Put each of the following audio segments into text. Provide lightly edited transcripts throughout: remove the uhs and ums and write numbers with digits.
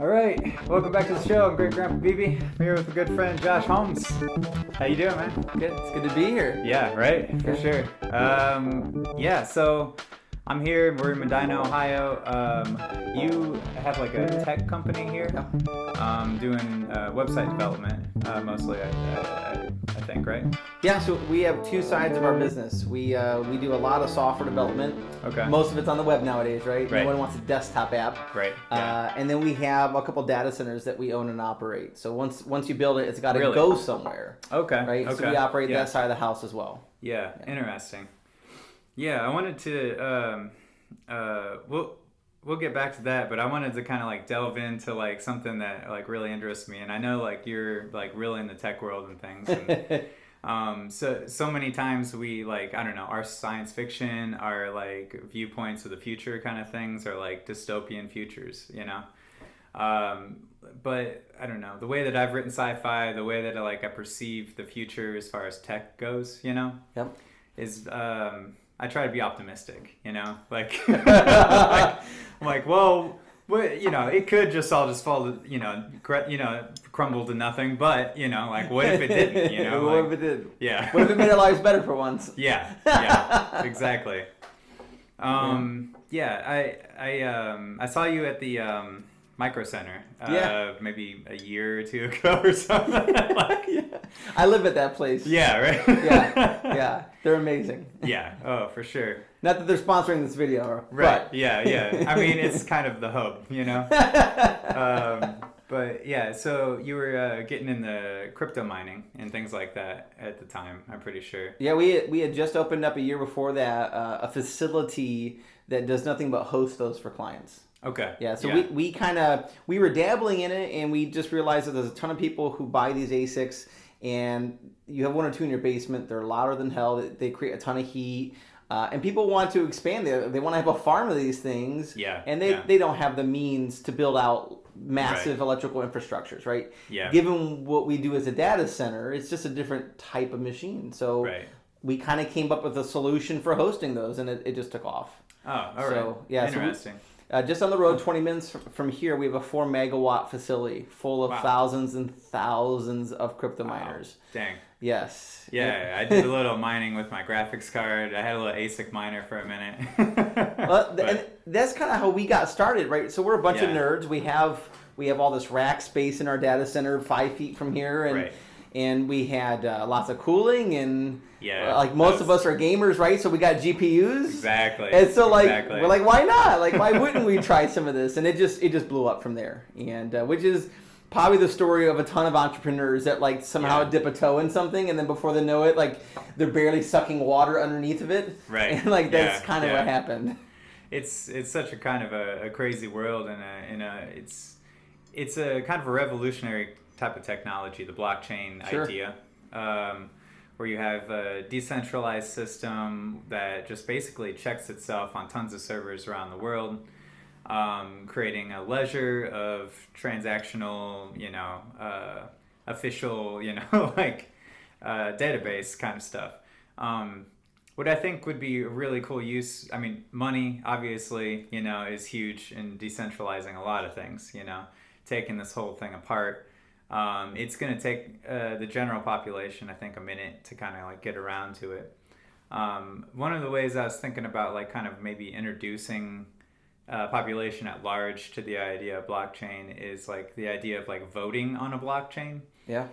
All right, welcome back to the show. I'm Great Grandpa BB. I'm here with a good friend, Josh Holmes. How you doing, man? Good. It's good to be here. Yeah, right, for sure. So I'm here. We're in Medina, Ohio. You have like a tech company here, doing website development mostly, I think, right? Yeah, so we have two sides of our business. We do a lot of software development. Okay. Most of it's on the web nowadays, right? Right. No one wants a desktop app. Right. Yeah. And then we have a couple data centers that we own and operate. So once you build it, it's got to Really? go somewhere. Okay. Right. Okay. So we operate Yeah. that side of the house as well. Yeah. Interesting. Yeah, I wanted to. We'll get back to that, but I wanted to kind of like delve into like something that like really interests me, and I know like you're like really in the tech world and things. And, so many times we like, I don't know, our science fiction, our like viewpoints of the future kind of things are like dystopian futures, you know. But I don't know, the way that I've written sci-fi, the way that I perceive the future as far as tech goes, you know, Yep. is I try to be optimistic, you know, like, I'm like, well, you know, it could just all just fall, crumble to nothing, but, you know, like, what if it didn't, you know? What if it did? Yeah. What if it made our lives better for once? Yeah, exactly. I saw you at the Micro Center maybe a year or two ago or something. I live at that place. Yeah, right? Yeah. They're amazing. Yeah, oh, for sure. Not that they're sponsoring this video. Right, but. yeah. I mean, it's kind of the hub, you know? But yeah, so you were getting in the crypto mining and things like that at the time, I'm pretty sure. Yeah, we had just opened up a year before that a facility that does nothing but host those for clients. Okay. Yeah, so we were dabbling in it, and we just realized that there's a ton of people who buy these ASICs, and you have one or two in your basement. They're louder than hell. They create a ton of heat. And people want to expand. They want to have a farm of these things. Yeah. And they don't have the means to build out massive electrical infrastructures, right? Yeah. Given what we do as a data center, it's just a different type of machine. So we kind of came up with a solution for hosting those, and it just took off. Oh, all right. So, yeah, interesting. Just on the road, 20 minutes from here, we have a 4 megawatt facility full of thousands and thousands of crypto miners. Dang. Yes. Yeah, I did a little mining with my graphics card. I had a little ASIC miner for a minute. And that's kind of how we got started, right? So we're a bunch of nerds. We have all this rack space in our data center 5 feet from here, and we had lots of cooling, and most of us are gamers, right? So we got GPUs. Exactly. And so we're like, why not? Like, why wouldn't we try some of this? And it just blew up from there, and which is probably the story of a ton of entrepreneurs that like somehow dip a toe in something, and then before they know it, like they're barely sucking water underneath of it. Right. And like that's kind of what happened. It's such a kind of a crazy world, and it's a kind of a revolutionary type of technology, the blockchain idea, where you have a decentralized system that just basically checks itself on tons of servers around the world, creating a ledger of transactional, official, database kind of stuff. What I think would be a really cool use, I mean, money, obviously, is huge in decentralizing a lot of things, taking this whole thing apart. It's going to take the general population, I think, a minute to kind of like get around to it. One of the ways I was thinking about like kind of maybe introducing population at large to the idea of blockchain is like the idea of like voting on a blockchain. Yeah.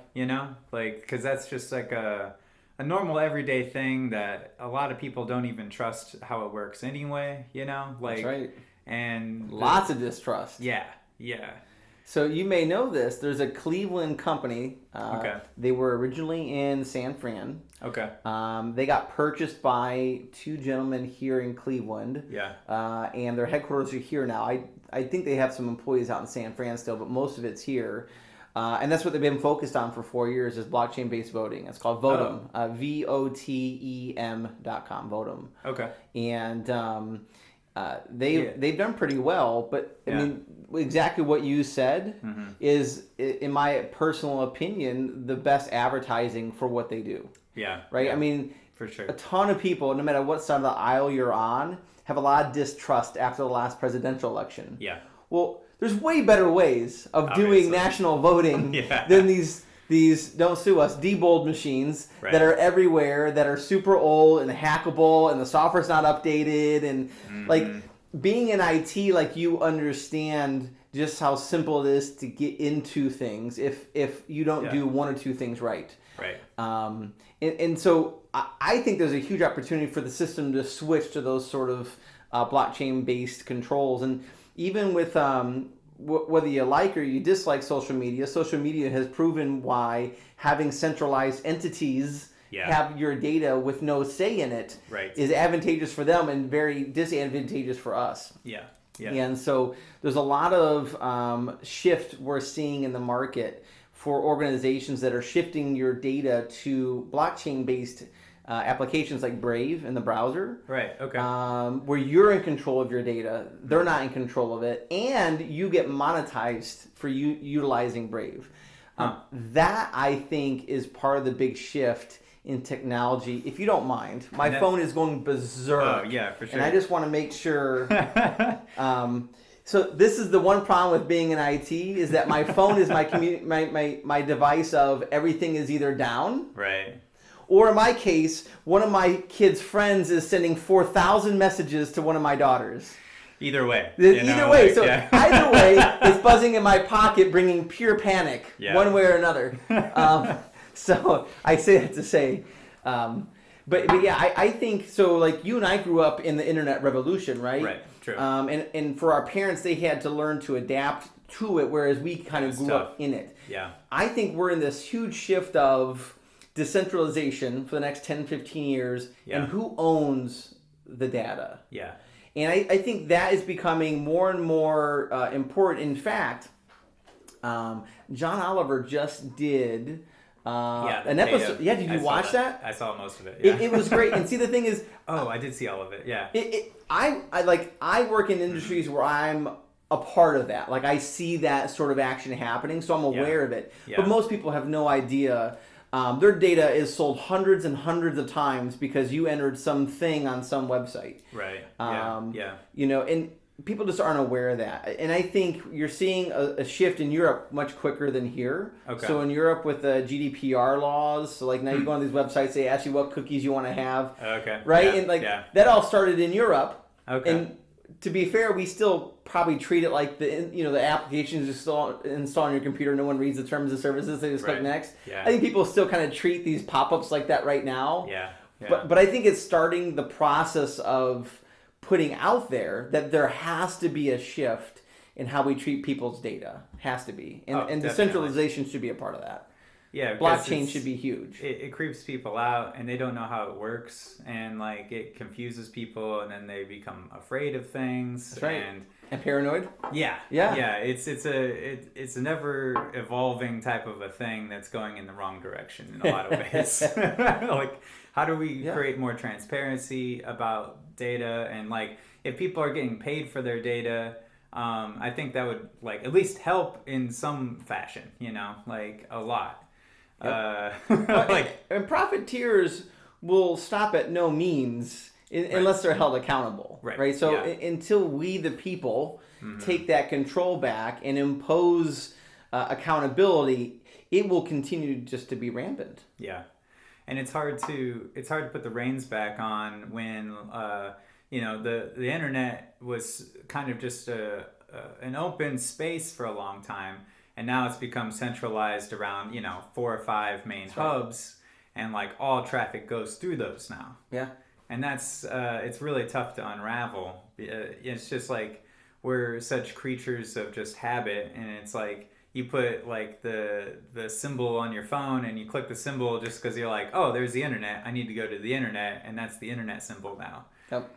Because that's just like a normal everyday thing that a lot of people don't even trust how it works anyway, That's right. And lots of distrust. Yeah. So you may know this. There's a Cleveland company. They were originally in San Fran. Okay. They got purchased by two gentlemen here in Cleveland. Yeah. And their headquarters are here now. I think they have some employees out in San Fran still, but most of it's here. And that's what they've been focused on for 4 years is blockchain-based voting. It's called Votem. VOTEM.com. Votem. Okay. And they've done pretty well, but I mean, exactly what you said is, in my personal opinion, the best advertising for what they do. Yeah. Right? Yeah. I mean, for sure. A ton of people, no matter what side of the aisle you're on, have a lot of distrust after the last presidential election. Yeah. Well, there's way better ways of doing national voting than these don't sue us Diebold machines that are everywhere, that are super old and hackable, and the software's not updated, and like being in IT, like you understand just how simple it is to get into things if you don't do one or two things right. Right. And so I think there's a huge opportunity for the system to switch to those sort of blockchain-based controls. And even with whether you like or you dislike social media has proven why having centralized entities have your data with no say in it is advantageous for them and very disadvantageous for us. Yeah. And so there's a lot of shift we're seeing in the market for organizations that are shifting your data to blockchain-based applications like Brave in the browser. Right, okay. Where you're in control of your data, they're not in control of it, and you get monetized for utilizing Brave. That, I think, is part of the big shift in technology. If you don't mind, my phone is going berserk. Oh, yeah, for sure. And I just want to make sure... So this is the one problem with being in IT, is that my phone is my device of everything is either down, or in my case, one of my kids' friends is sending 4,000 messages to one of my daughters. Either way. Either way. Either way, it's buzzing in my pocket, bringing pure panic, one way or another. So I say that to say... But yeah, I think so. Like you and I grew up in the internet revolution, right? Right. True. And for our parents, they had to learn to adapt to it, whereas we kind of grew up in it. Yeah. I think we're in this huge shift of decentralization for the next 10, 15 years, and who owns the data. Yeah. And I think that is becoming more and more important. In fact, John Oliver just did... an episode. Did you watch that? I saw most of it. It was great. And see, the thing is, I did see all of it. Yeah. I work in industries where I'm a part of that. Like I see that sort of action happening, so I'm aware of it. Yeah. But most people have no idea. Their data is sold hundreds and hundreds of times because you entered something on some website. Right. You know, and people just aren't aware of that. And I think you're seeing a shift in Europe much quicker than here. Okay. So in Europe with the GDPR laws, so like now you go on these websites, they ask you what cookies you want to have. Okay. Right? Yeah. And like that all started in Europe. Okay. And to be fair, we still probably treat it like the applications you install on your computer, no one reads the terms and services, they just click next. Yeah. I think people still kind of treat these pop-ups like that right now. Yeah. But I think it's starting the process of putting out there that there has to be a shift in how we treat people's data. Has to be. And decentralization should be a part of that. Yeah. Blockchain should be huge. It creeps people out and they don't know how it works, and like it confuses people, and then they become afraid of things. That's right. And paranoid? Yeah. It's a never evolving type of a thing that's going in the wrong direction in a lot of ways. Like, how do we create more transparency about data? And like, if people are getting paid for their data, I think that would like at least help in some fashion, like a lot. Yep. And profiteers will stop at no means unless they're held accountable. Right. So until we, the people, take that control back and impose accountability, it will continue just to be rampant. Yeah. And it's hard to put the reins back on when the internet was kind of just an open space for a long time, and now it's become centralized around 4 or 5 main hubs, and like all traffic goes through those now. Yeah. And that's it's really tough to unravel. It's just like we're such creatures of just habit, and it's like you put like the symbol on your phone and you click the symbol just because you're like, oh, there's the internet, I need to go to the internet, and that's the internet symbol now. Yep.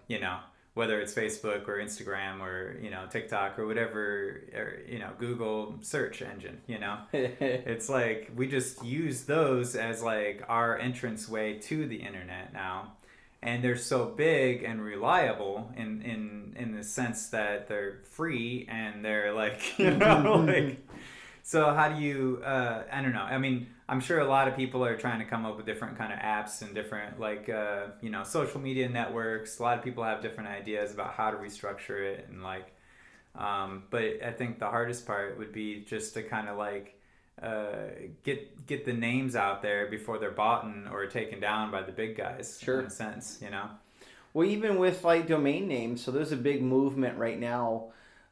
Whether it's Facebook or Instagram or TikTok or whatever, or Google search engine. It's like we just use those as like our entrance way to the internet now, and they're so big and reliable in the sense that they're free and they're like like. So how do you, I don't know. I mean, I'm sure a lot of people are trying to come up with different kind of apps and different like, social media networks. A lot of people have different ideas about how to restructure it and like, But I think the hardest part would be just to kind of like get the names out there before they're bought or taken down by the big guys. Sure. In a sense, you know. Well, even with like domain names, so there's a big movement right now.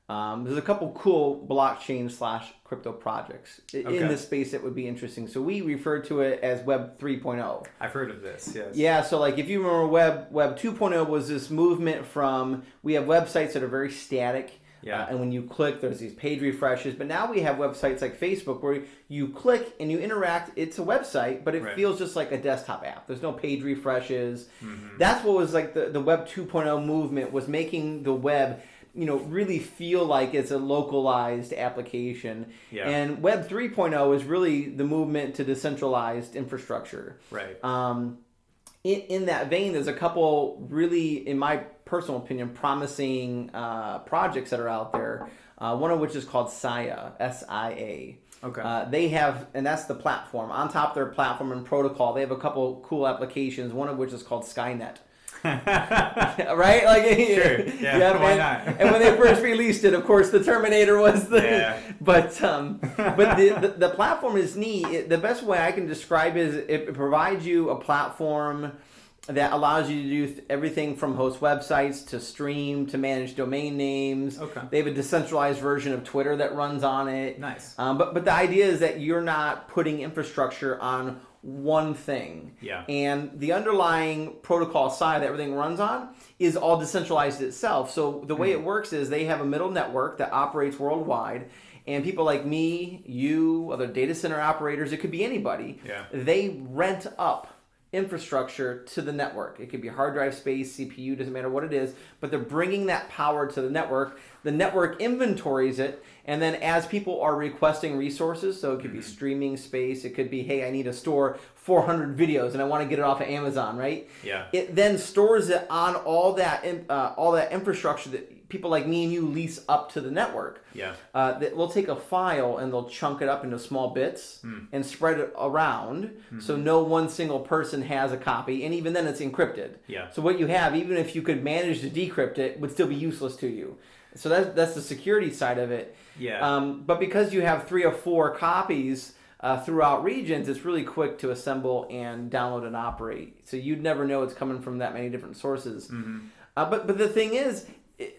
There's a couple cool blockchain/crypto projects in this space that would be interesting. So we refer to it as Web 3.0. I've heard of this, yes. Yeah, so like if you remember Web 2.0 was this movement from, we have websites that are very static. Yeah. And when you click, there's these page refreshes. But now we have websites like Facebook where you click and you interact. It's a website, but it feels just like a desktop app. There's no page refreshes. Mm-hmm. That's what was like the Web 2.0 movement, was making the web, really feel like it's a localized application. Yeah. And Web 3.0 is really the movement to decentralized infrastructure. Right. In that vein, there's a couple really, in my personal opinion, promising projects that are out there. One of which is called SIA, S-I-A. Okay. They have, and that's the platform. On top of their platform and protocol, they have a couple cool applications. One of which is called Skynet. Right? Like, sure. Yeah. Why not? And when they first released it, of course, the Terminator was the. Yeah. But the platform is neat. The best way I can describe it is it provides you a platform that allows you to do everything from host websites to stream to manage domain names. Okay. They have a decentralized version of Twitter that runs on it. Nice. But the idea is that you're not putting infrastructure on one thing. Yeah. And the underlying protocol side that everything runs on is all decentralized itself. So the way it works is they have a middle network that operates worldwide. And people like me, you, other data center operators, it could be anybody. Yeah. They rent up infrastructure to the network. It could be hard drive space, CPU, doesn't matter what it is, but they're bringing that power to the network. The network inventories it, and then as people are requesting resources, so it could be streaming space, it could be, hey, I need to store 400 videos and I want to get it off of Amazon, right? Yeah. It then stores it on all that infrastructure that people like me and you lease up to the network. Yeah. We'll take a file and they'll chunk it up into small bits and spread it around, so no one single person has a copy, and even then it's encrypted. Yeah. So what you have, even if you could manage to decrypt it, would still be useless to you. So that's the security side of it. Yeah. But because you have 3 or 4 copies throughout regions, it's really quick to assemble and download and operate. So you'd never know it's coming from that many different sources. Mm-hmm. But the thing is,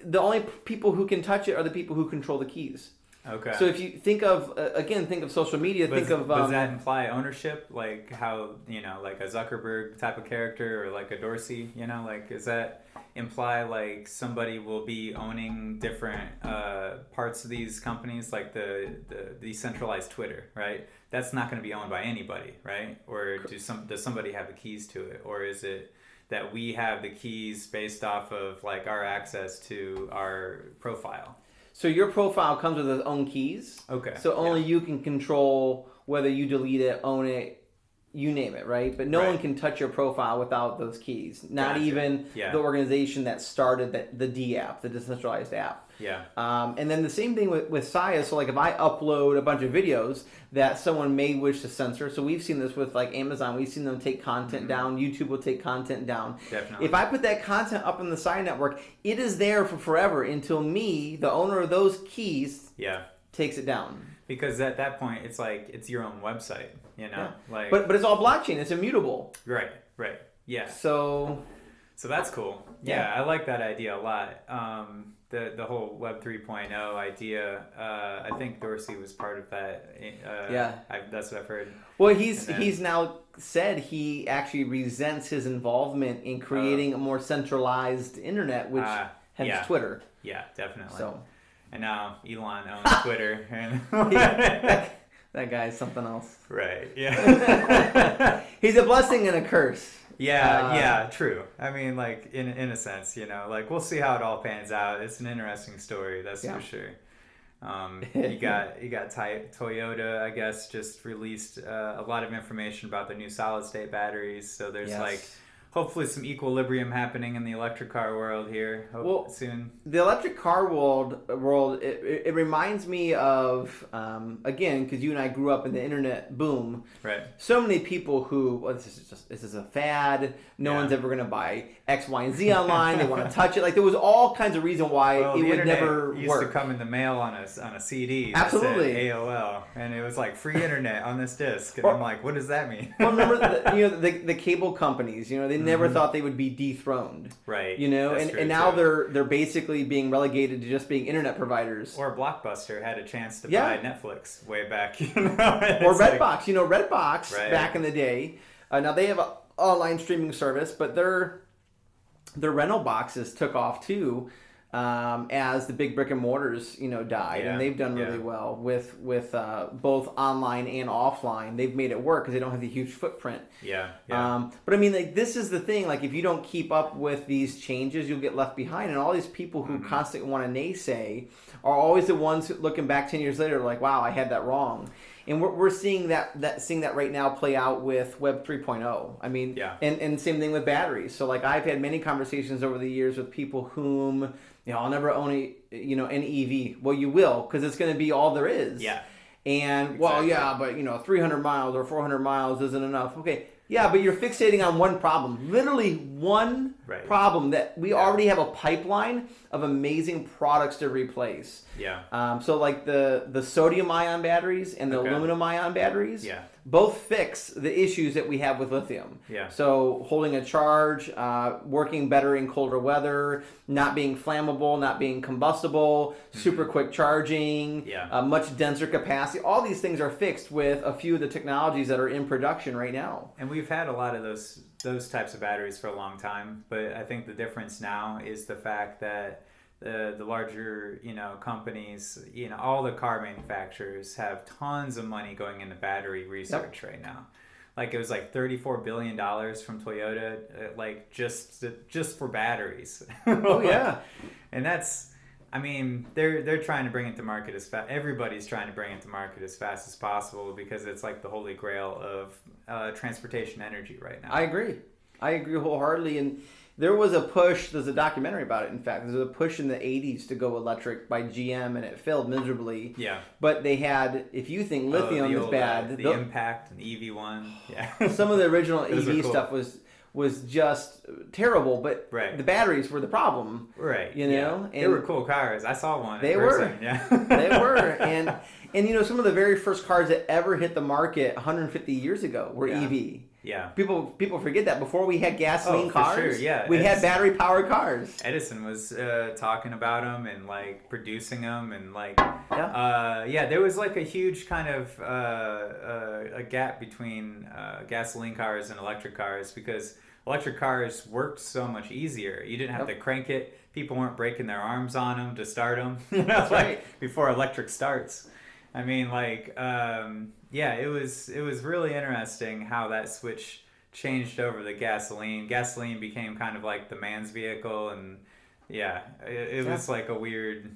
the only people who can touch it are the people who control the keys. Okay. So if you think of, think of social media, does that imply ownership? Like how, like a Zuckerberg type of character or like a Dorsey, like does that imply like somebody will be owning different parts of these companies, like the decentralized Twitter, right? That's not going to be owned by anybody, right? Or does somebody have the keys to it? Or is it that we have the keys based off of like our access to our profile? So your profile comes with its own keys. Okay. So only you can control whether you delete it, own it, you name it, right? But no one can touch your profile without those keys. Not even the organization that started the D app, the decentralized app. Yeah. And then the same thing with SIA. So like if I upload a bunch of videos that someone may wish to censor. So we've seen this with like Amazon. We've seen them take content down. YouTube will take content down. Definitely. If I put that content up on the SIA network, it is there for forever until me, the owner of those keys, takes it down. Because at that point, it's like it's your own website, Like, but it's all blockchain. It's immutable. Right. Yeah. So that's cool. Yeah, I like that idea a lot. The whole Web 3.0 idea. I think Dorsey was part of that. That's what I've heard. Well, he's now said he actually resents his involvement in creating a more centralized internet, which hence Twitter. Yeah, definitely. So. And now Elon owns Twitter. And that guy's something else. Right, yeah. He's a blessing and a curse. Yeah, true. I mean, like, in a sense, like, we'll see how it all pans out. It's an interesting story, that's for sure. You got Toyota, I guess, just released a lot of information about their new solid-state batteries. So there's, like, hopefully some equilibrium happening in the electric car world here soon. The electric car world it reminds me of, again, because you and I grew up in the internet boom. Right. So many people who, well, this is a fad. No one's ever going to buy X, Y, and Z online. They want to touch it. Like, there was all kinds of reason why it would never used work. to come in the mail on a CD. Absolutely. That said AOL, and it was like free internet on this disc, and I'm like, what does that mean? Well, remember the cable companies. They never thought they would be dethroned. Right. And now they're basically being relegated to just being internet providers. Or Blockbuster had a chance to buy Netflix way back. Or Redbox. Redbox back in the day. Now they have an online streaming service, but their rental boxes took off too. As the big brick and mortars, died, and they've done really well with both online and offline. They've made it work because they don't have the huge footprint. But I mean, like, this is the thing. Like, if you don't keep up with these changes, you'll get left behind. And all these people who constantly want to naysay are always the ones who, looking back 10 years later, like, wow, I had that wrong. And we're seeing that right now play out with Web 3.0. I mean, and same thing with batteries. So, like, I've had many conversations over the years with people whom, I'll never own an EV. Well, you will, because it's going to be all there is. Yeah. And, exactly. But 300 miles or 400 miles isn't enough. Okay. Yeah, but you're fixating on one problem. Literally one problem that we already have a pipeline of amazing products to replace. Yeah. So like the sodium ion batteries and the aluminum ion batteries both fix the issues that we have with lithium. Yeah. So holding a charge, working better in colder weather, not being flammable, not being combustible, super quick charging, much denser capacity. All these things are fixed with a few of the technologies that are in production right now. And we've had a lot of those types of batteries for a long time, but I think the difference now is the fact that the larger companies, all the car manufacturers have tons of money going into battery research right now. Like, it was like $34 billion from Toyota, like just for batteries. Oh yeah. And that's, I mean, they're trying to bring it to market as fast. Everybody's trying to bring it to market as fast as possible because it's like the holy grail of transportation energy right now. I agree wholeheartedly. And there was a push. There's a documentary about it. In fact, there's a push in the '80s to go electric by GM, and it failed miserably. Yeah. But they had, if you think lithium is bad, the Impact and the EV1. Yeah. Some of the original EV stuff was just terrible, but the batteries were the problem. Right. And they were cool cars. I saw one. They were. Yeah. They were. And some of the very first cars that ever hit the market 150 years ago were EV. Yeah. People forget that before we had gasoline cars, sure. we had battery powered cars. Edison was talking about them and like producing them and like there was like a huge kind of a gap between gasoline cars and electric cars because electric cars worked so much easier. You didn't have to crank it. People weren't breaking their arms on them to start them. That's right. Before electric starts. I mean, like, it was really interesting how that switch changed over the gasoline. Gasoline became kind of like the man's vehicle, and it was like a weird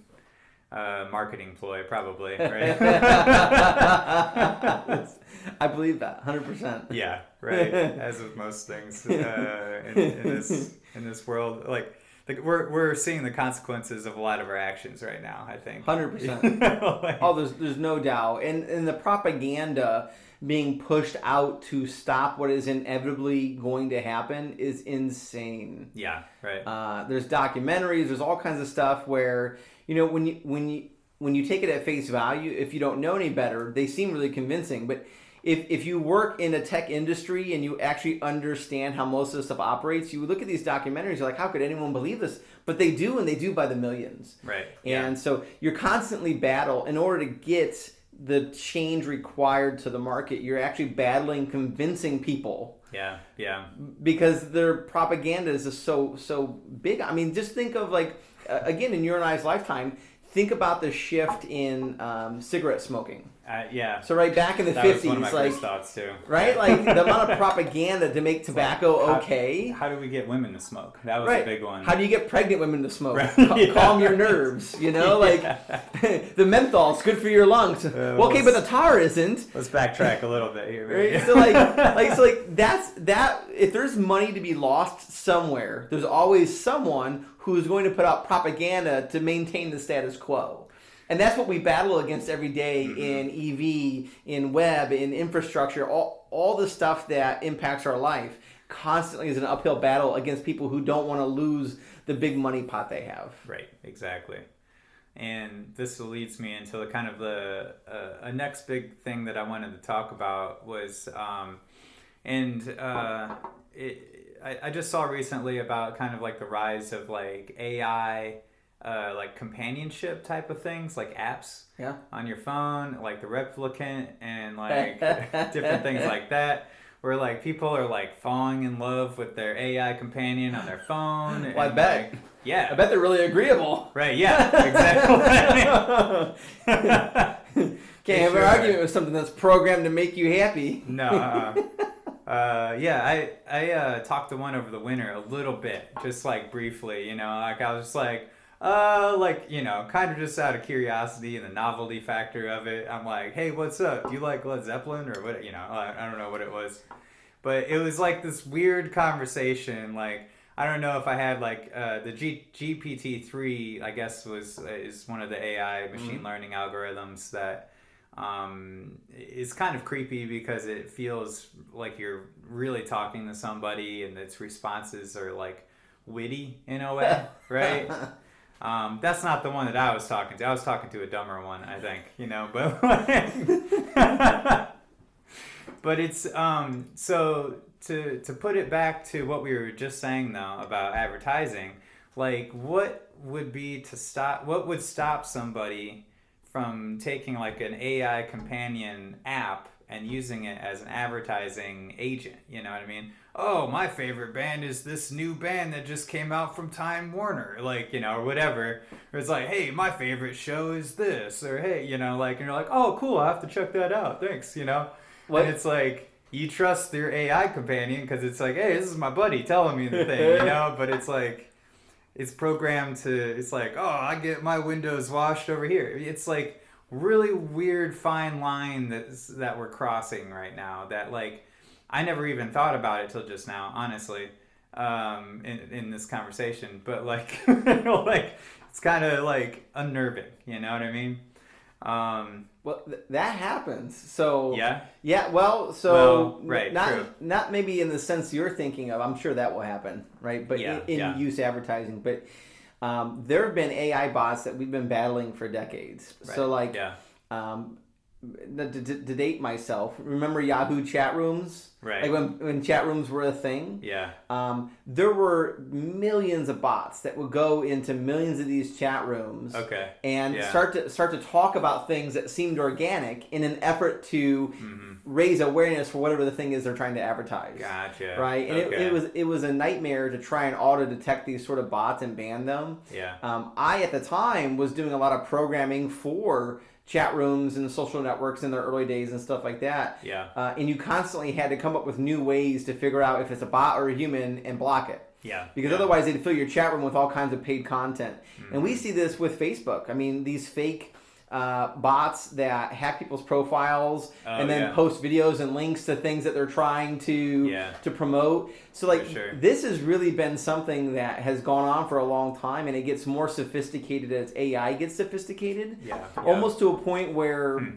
marketing ploy, probably, right? I believe that 100%. Yeah, right. As with most things in this world, like. We're seeing the consequences of a lot of our actions right now, I think. 100%. There's no doubt. And the propaganda being pushed out to stop what is inevitably going to happen is insane. Yeah, right. There's documentaries, there's all kinds of stuff where, when you take it at face value, if you don't know any better, they seem really convincing. But if you work in a tech industry and you actually understand how most of the stuff operates, you look at these documentaries, you're like, how could anyone believe this? But they do, and they do by the millions. Right. And so you're constantly in order to get the change required to the market, you're actually battling convincing people. Yeah. Because their propaganda is just so big. I mean, just think of, like, again, in your and I's lifetime, think about the shift in cigarette smoking. Yeah. So right back in the 50s, was one of my like first thoughts too. right, like the amount of propaganda to make tobacco okay. How do we get women to smoke? That was a big one. How do you get pregnant women to smoke? Right. Calm your nerves, like the menthol's good for your lungs. Well, okay, but the tar isn't. Let's backtrack a little bit here. Right? So that's that. If there's money to be lost somewhere, there's always someone who's going to put out propaganda to maintain the status quo. And that's what we battle against every day in EV, in web, in infrastructure, all the stuff that impacts our life constantly is an uphill battle against people who don't want to lose the big money pot they have. Right, exactly. And this leads me into the kind of a next big thing that I wanted to talk about was, I just saw recently about kind of like the rise of like AI, like companionship type of things, like apps on your phone, like the Replicant and like different things like that, where like people are like falling in love with their AI companion on their phone. Well, I bet. Like, yeah. I bet they're really agreeable. Right, yeah, exactly. Can't have an argument with something that's programmed to make you happy. No. Yeah, I talked to one over the winter a little bit, just like briefly, like I was just like, kind of just out of curiosity and the novelty factor of it. I'm like, hey, what's up? Do you like Led Zeppelin or what? I don't know what it was, but it was like this weird conversation. Like, I don't know if I had like the GPT-3, I guess is one of the AI machine learning algorithms that is kind of creepy because it feels like you're really talking to somebody and its responses are like witty in a way, right? That's not the one that I was talking to. I was talking to a dumber one, I think, but it's so to put it back to what we were just saying though about advertising, like what would stop somebody from taking like an AI companion app and using it as an advertising agent, you know what I mean? Oh, my favorite band is this new band that just came out from Time Warner, like, or whatever. Or it's like, hey, my favorite show is this, or hey, like, and you're like, oh, cool, I have to check that out, thanks, What? And it's like, you trust your AI companion because it's like, hey, this is my buddy telling me the thing, but it's like, it's programmed it's like, oh, I get my windows washed over here. It's like really weird fine line that we're crossing right now that like, I never even thought about it till just now, honestly, in this conversation. But like, like it's kind of like unnerving. You know what I mean? Well, that happens. So yeah. Well, right, not maybe in the sense you're thinking of. I'm sure that will happen, right? But in use advertising, but there have been AI bots that we've been battling for decades. Right. So like, to date myself, remember Yahoo chat rooms? Right. Like when chat rooms were a thing? Yeah. There were millions of bots that would go into millions of these chat rooms. Okay. And start to talk about things that seemed organic in an effort to raise awareness for whatever the thing is they're trying to advertise. Gotcha. Right? And it was a nightmare to try and auto detect these sort of bots and ban them. Yeah. I at the time was doing a lot of programming for chat rooms and social networks in their early days and stuff like that. Yeah. And you constantly had to come up with new ways to figure out if it's a bot or a human and block it. Yeah. Because otherwise they'd fill your chat room with all kinds of paid content. And we see this with Facebook. I mean, these fake bots that hack people's profiles and then post videos and links to things that they're trying to promote. So like this has really been something that has gone on for a long time, and it gets more sophisticated as AI gets sophisticated. Almost to a point where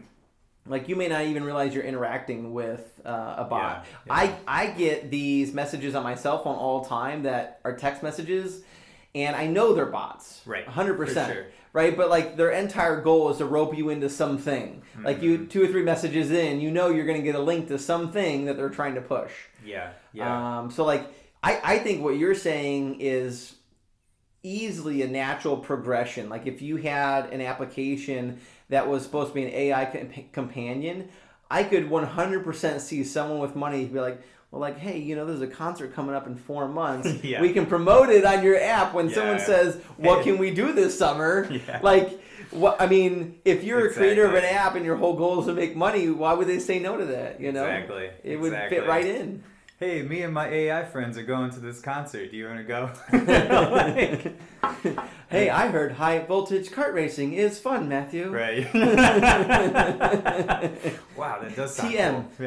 like you may not even realize you're interacting with a bot. I get these messages on my cell phone all the time that are text messages, and I know they're bots. Right. 100%. Right, but like their entire goal is to rope you into something. Like you 2 or 3 messages in, you're going to get a link to something that they're trying to push. Yeah. So like I think what you're saying is easily a natural progression. Like if you had an application that was supposed to be an AI companion, I could 100% see someone with money be like, well, like, hey, there's a concert coming up in 4 months. Yeah. We can promote it on your app when someone Yeah. says, what can we do this summer? Yeah. Like, what? I mean, if you're a creator of an Exactly. app and your whole goal is to make money, why would they say no to that? Exactly. It would fit right in. Hey, me and my AI friends are going to this concert. Do you want to go? Hey, I heard high voltage kart racing is fun, Matthew. Right. Wow, that does sound TM. cool.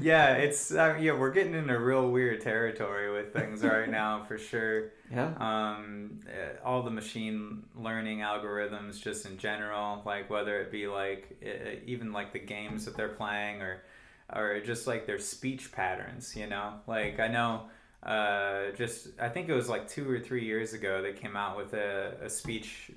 Yeah. Yeah, it's we're getting into real weird territory with things right now for sure. Yeah. All the machine learning algorithms, just in general, like whether it be like even like the games that they're playing or just like their speech patterns. Like I know. I think it was like 2 or 3 years ago they came out with a speech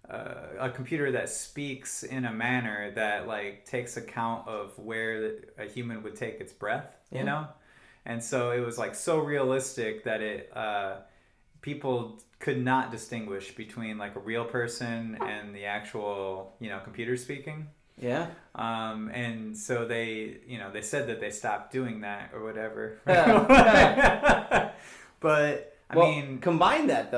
a computer that speaks in a manner that like takes account of where a human would take its breath, and so it was like so realistic that it people could not distinguish between like a real person and the actual computer speaking. Yeah. And so they said that they stopped doing that or whatever. But I mean, combine that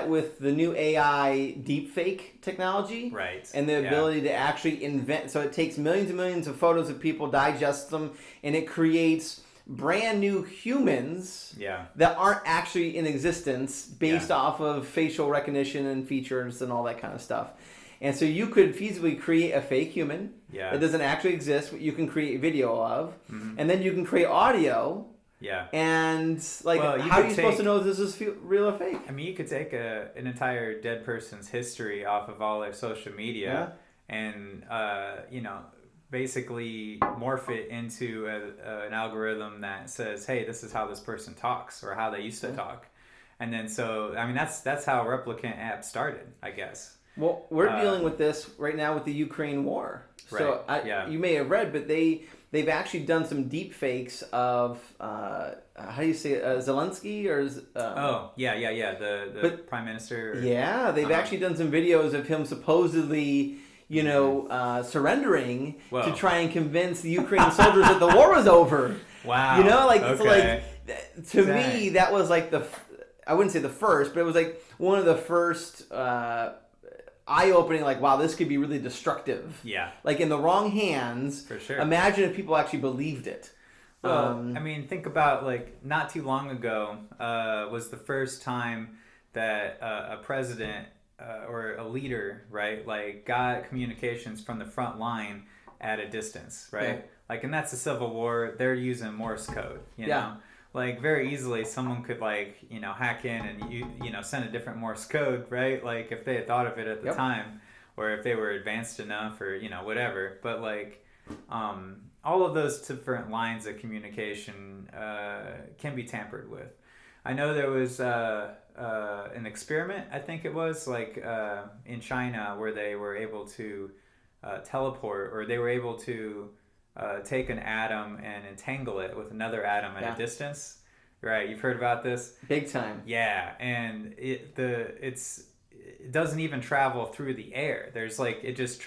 with the new AI deepfake technology, right? And the ability to actually invent. So it takes millions and millions of photos of people, digests them, and it creates brand new humans that aren't actually in existence based off of facial recognition and features and all that kind of stuff. And so you could feasibly create a fake human that doesn't actually exist, what you can create video of, and then you can create audio. Yeah. And like, how are you supposed to know if this is real or fake? I mean, you could take an entire dead person's history off of all their social media and basically morph it into an algorithm that says, hey, this is how this person talks or how they used to talk. And then so, I mean, that's how replicant apps started, I guess. Well, we're dealing with this right now with the Ukraine war. So you may have read, but they've actually done some deep fakes of how do you say it? Zelensky or the prime minister. Yeah, they've actually done some videos of him supposedly surrendering to try and convince the Ukrainian soldiers that the war was over. Wow. To me that was like I wouldn't say the first, but it was like one of the first eye-opening, like, wow, this could be really destructive. Yeah. Like, in the wrong hands. For sure. Imagine if people actually believed it. Well, I mean, think about, like, not too long ago was the first time that a president or a leader, right, like, got communications from the front line at a distance, right? Yeah. Like, and that's the Civil War. They're using Morse code, you know? Like, very easily someone could, like, hack in and send a different Morse code, right? Like, if they had thought of it at the time, or if they were advanced enough, or whatever. But like all of those different lines of communication can be tampered with. I know there was an experiment, I think it was, like in China, where they were able to teleport, or they were able to take an atom and entangle it with another atom at a distance. Right, you've heard about this? Big time. Yeah, and it doesn't even travel through the air. There's like it just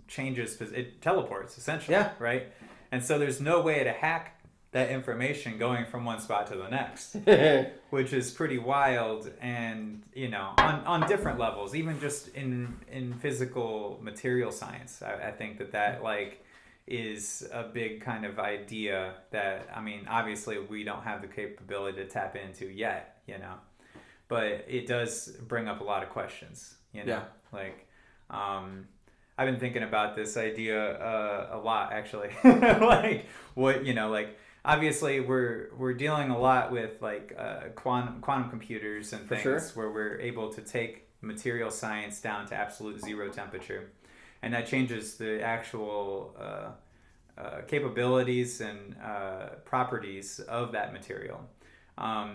changes, it teleports essentially. Yeah. Right, and so there's no way to hack that information going from one spot to the next, which is pretty wild. And on different levels, even just in physical material science, I think that like is a big kind of idea that, I mean, obviously we don't have the capability to tap into yet, but it does bring up a lot of questions, like, I've been thinking about this idea a lot, actually. Like, what, like, obviously we're dealing a lot with like quantum computers and things where we're able to take material science down to absolute zero temperature. And that changes the actual capabilities and properties of that material.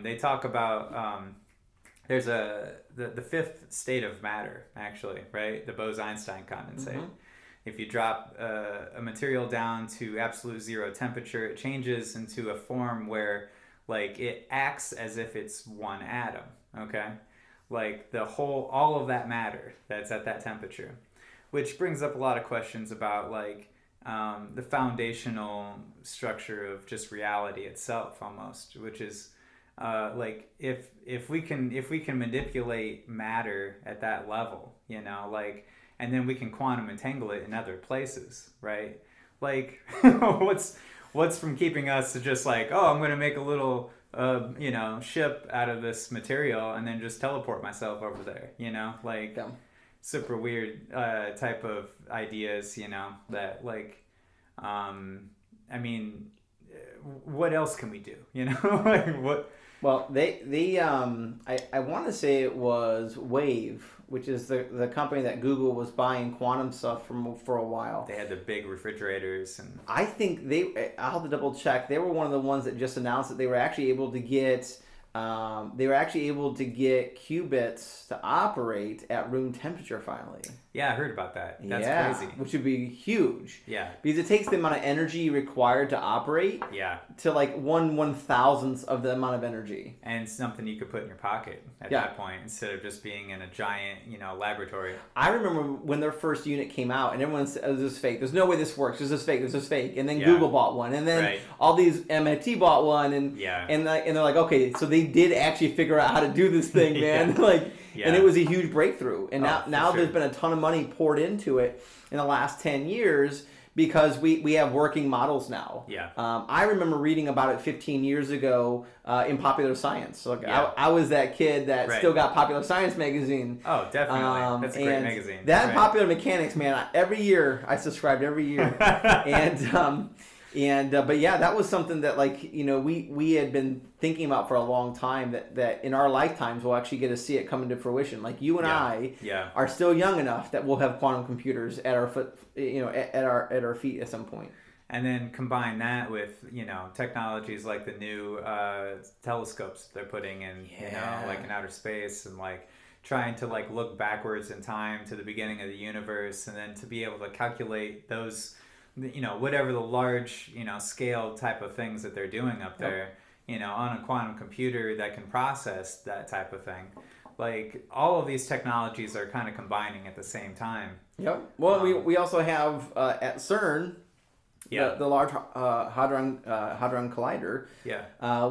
They talk about there's the fifth state of matter, actually, right? The Bose-Einstein condensate. Mm-hmm. If you drop a material down to absolute zero temperature, it changes into a form where, like, it acts as if it's one atom. Okay, like all of that matter that's at that temperature. Which brings up a lot of questions about, like, the foundational structure of just reality itself, almost, which is like if we can manipulate matter at that level, you know, like, and then we can quantum entangle it in other places, right? Like, what's from keeping us to just like, oh, I'm gonna make a little you know, ship out of this material and then just teleport myself over there, you know, like super weird type of ideas, you know, that like, I mean, what else can we do, you know? Like what? Well, I want to say it was Wave, which is the company that Google was buying quantum stuff from for a while. They had the big refrigerators, and I think I'll have to double check. They were one of the ones that just announced that they were actually able to get qubits to operate at room temperature finally. Yeah, I heard about that. That's crazy. Which would be huge. Yeah. Because it takes the amount of energy required to operate to like 1/1000th of the amount of energy. And something you could put in your pocket at that point instead of just being in a giant, you know, laboratory. I remember when their first unit came out and everyone said, oh, this is fake. There's no way this works. This is fake. This is fake. And then Google bought one. And then all these MIT bought one. And they're like, okay, so they did actually figure out how to do this thing, man. And it was a huge breakthrough. And now there's been a ton of money poured into it in the last 10 years because we have working models now. I remember reading about it 15 years ago in Popular Science. So I was that kid that still got Popular Science magazine. Oh, definitely. That's a great magazine. That and Popular Mechanics, man. Every year I subscribed every year. But yeah, that was something that, like, you know, we had been thinking about for a long time that in our lifetimes we'll actually get to see it come into fruition. Like you and I are still young enough that we'll have quantum computers at our foot, you know, at our feet at some point. And then combine that with, you know, technologies like the new telescopes they're putting in, you know, like in outer space, and like trying to like look backwards in time to the beginning of the universe, and then to be able to calculate those, you know, whatever the large, you know, scale type of things that they're doing up there, you know, on a quantum computer that can process that type of thing. Like all of these technologies are kind of combining at the same time. Yep. Well, we also have at CERN, the Large Hadron Collider,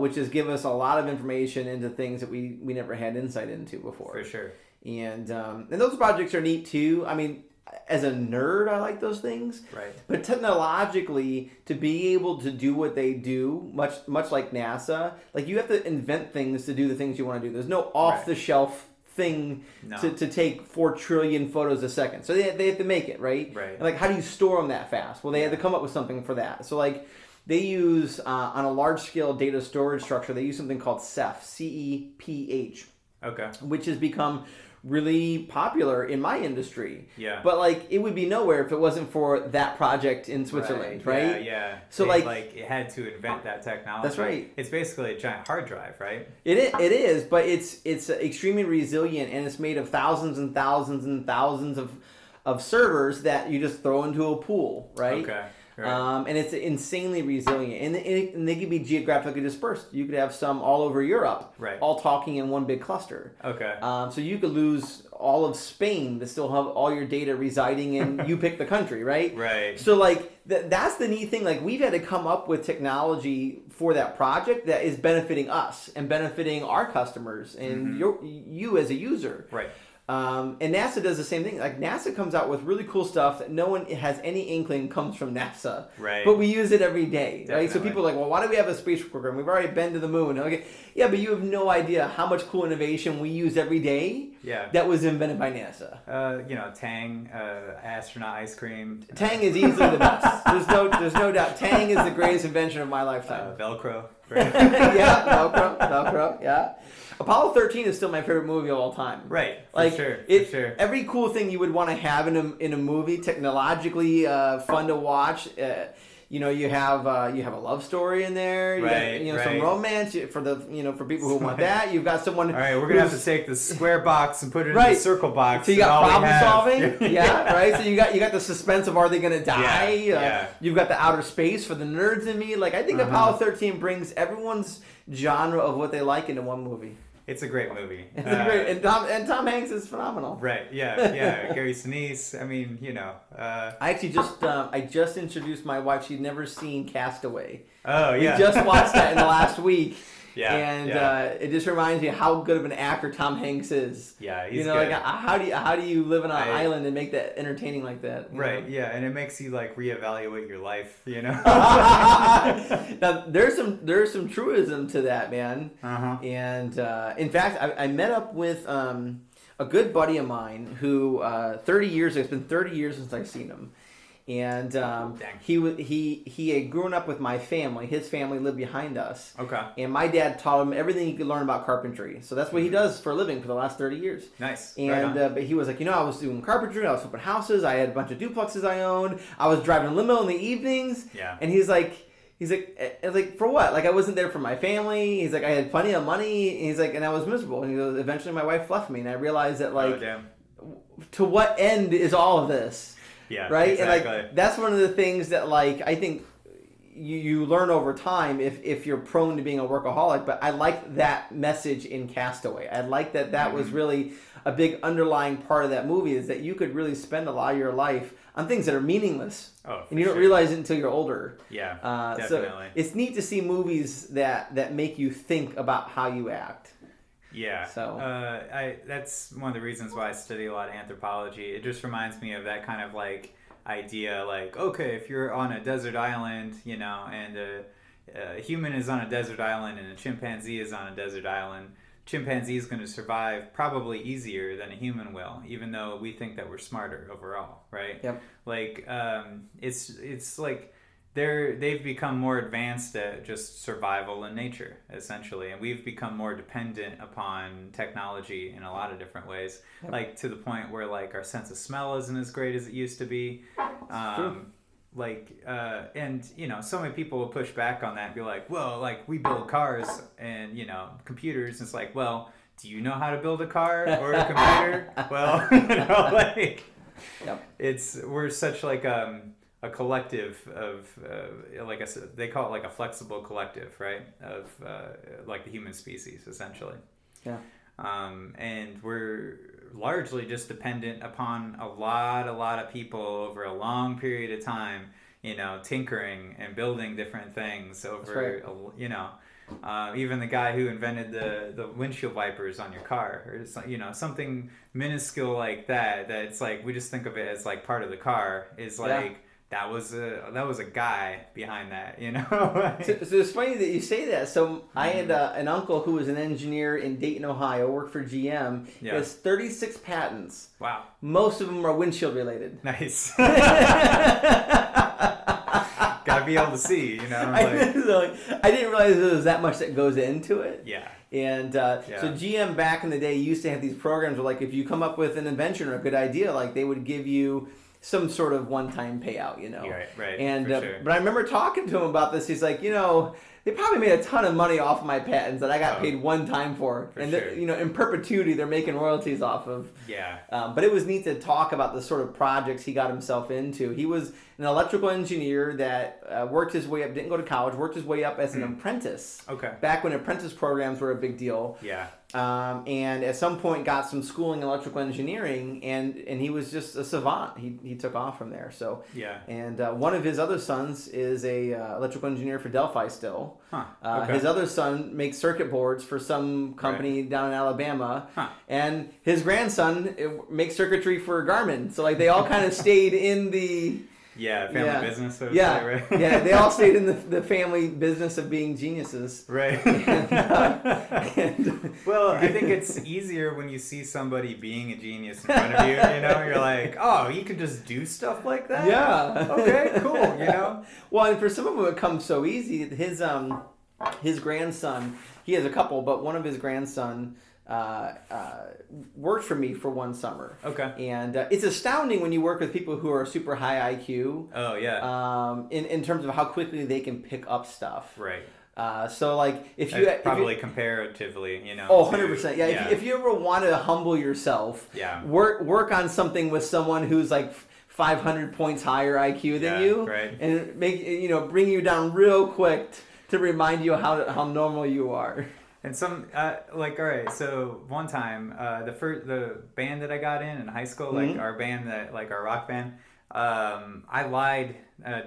which is give us a lot of information into things that we never had insight into before. For sure. And those projects are neat too. I mean, as a nerd, I like those things. Right. But technologically, to be able to do what they do, much like NASA, like you have to invent things to do the things you want to do. There's no off-the-shelf thing to take 4 trillion photos a second. So they have to make it, right? Right. And like, how do you store them that fast? Well, they had to come up with something for that. So like, they use, on a large-scale data storage structure, they use something called Ceph, C-E-P-H. Okay. Which has become really popular in my industry. Yeah. But like it would be nowhere if it wasn't for that project in Switzerland, right? Yeah. So like it had to invent that technology. That's right. It's basically a giant hard drive, right? It is, but it's extremely resilient, and it's made of thousands and thousands and thousands of servers that you just throw into a pool, right? Okay. Right. And it's insanely resilient, and they can be geographically dispersed. You could have some all over Europe, all talking in one big cluster. Okay. So you could lose all of Spain to still have all your data residing in you pick the country, right? Right. So like that's the neat thing. Like we've had to come up with technology for that project that is benefiting us and benefiting our customers and you as a user. Right. And NASA does the same thing. Like NASA comes out with really cool stuff that no one has any inkling comes from NASA. Right. But we use it every day, Definitely. right? So people are like, well, why do we have a space program? We've already been to the moon. Okay, yeah, but you have no idea how much cool innovation we use every day. That was invented by NASA. You know, Tang, astronaut ice cream. Tang is easily the best. There's no doubt. Tang is the greatest invention of my lifetime. Velcro. Right? Velcro. Yeah. Apollo 13 is still my favorite movie of all time. Right, for sure. Every cool thing you would want to have in a movie, technologically fun to watch. You know, you have a love story in there. You got, some romance for people who want that. You've got someone. All right, we're gonna have to take the square box and put it in the circle box. So you got problem solving. Yeah, right. So you got the suspense of are they gonna die? You've got the outer space for the nerds in me. Like I think Apollo 13 brings everyone's genre of what they like into one movie. It's a great movie. It's great, and Tom Hanks is phenomenal. Right? Yeah. Gary Sinise. I mean, I actually just introduced my wife. She'd never seen Castaway. Oh yeah. We just watched that in the last week. Yeah. And it just reminds me how good of an actor Tom Hanks is. Yeah, he's good. Like how do you live on an island and make that entertaining like that? Right. Yeah, and it makes you like reevaluate your life. Now there's some truism to that, man. Uh-huh. And in fact, I met up with a good buddy of mine who 30 years. It's been 30 years since I've seen him. And he had grown up with my family. His family lived behind us. Okay. And my dad taught him everything he could learn about carpentry. So that's what he does for a living for the last 30 years. Nice. And but he was like, I was doing carpentry. I was flipping houses. I had a bunch of duplexes I owned. I was driving a limo in the evenings. Yeah. And he's like, I was like, for what? Like, I wasn't there for my family. He's like, I had plenty of money. He's like, and I was miserable. And he goes, eventually my wife left me, and I realized that to what end is all of this? Yeah, right. Exactly. And that's one of the things that I think you learn over time if you're prone to being a workaholic. But I like that message in Castaway. I like that was really a big underlying part of that movie, is that you could really spend a lot of your life on things that are meaningless. And you don't realize it until you're older. Yeah, definitely. So it's neat to see movies that make you think about how you act. Yeah. So that's one of the reasons why I study a lot of anthropology. It just reminds me of that kind of idea, okay, if you're on a desert island, and a human is on a desert island and a chimpanzee is on a desert island, chimpanzee is going to survive probably easier than a human will, even though we think that we're smarter overall, right? Yep. It's like they've become more advanced at just survival in nature, essentially, and we've become more dependent upon technology in a lot of different ways. Yep. To the point where our sense of smell isn't as great as it used to be. And so many people will push back on that and be like, well, we build cars and computers. It's like, well, do you know how to build a car or a computer? Well, Yep. We're such a collective of, like I said, they call it a flexible collective, right? Of the human species, essentially. Yeah. And we're largely just dependent upon a lot of people over a long period of time, tinkering and building different things over, even the guy who invented the windshield wipers on your car, or something minuscule like that. It's we just think of it as part of the car. That was a guy behind that, So it's funny that you say that. So I had an uncle who was an engineer in Dayton, Ohio, worked for GM. He has 36 patents. Wow. Most of them are windshield related. Nice. Gotta be able to see, I didn't realize there was that much that goes into it. Yeah. And so GM back in the day used to have these programs where if you come up with an invention or a good idea, they would give you some sort of one-time payout, Right. And sure. but I remember talking to him about this. He's like, they probably made a ton of money off of my patents that I got paid one time for, and sure. In perpetuity they're making royalties off of. Yeah. But it was neat to talk about the sort of projects he got himself into. He was an electrical engineer that worked his way up, didn't go to college, worked his way up as an apprentice. Okay. Back when apprentice programs were a big deal. Yeah. And at some point got some schooling in electrical engineering, and he was just a savant. He took off from there. So yeah. And one of his other sons is a electrical engineer for Delphi still. Huh. Okay. His other son makes circuit boards for some company down in Alabama. Huh. And his grandson makes circuitry for Garmin. So they all kind of stayed in the family business. So right? Yeah, they all stayed in the family business of being geniuses. Right. Well, I think it's easier when you see somebody being a genius in front of you. You're like, oh, you can just do stuff like that. Yeah. Okay. Cool. Well, and for some of them it comes so easy. His grandson, he has a couple, but one of his grandson worked for me for one summer. Okay. And it's astounding when you work with people who are super high IQ. Oh yeah. In terms of how quickly they can pick up stuff. Right. If you probably comparatively, 100%. Yeah. If you ever want to humble yourself, work on something with someone who's 500 points higher IQ than you, right. And bring you down real quick to remind you how normal you are. And some like, all right, so one time the band that I got in high school, like our band that like our rock band, I lied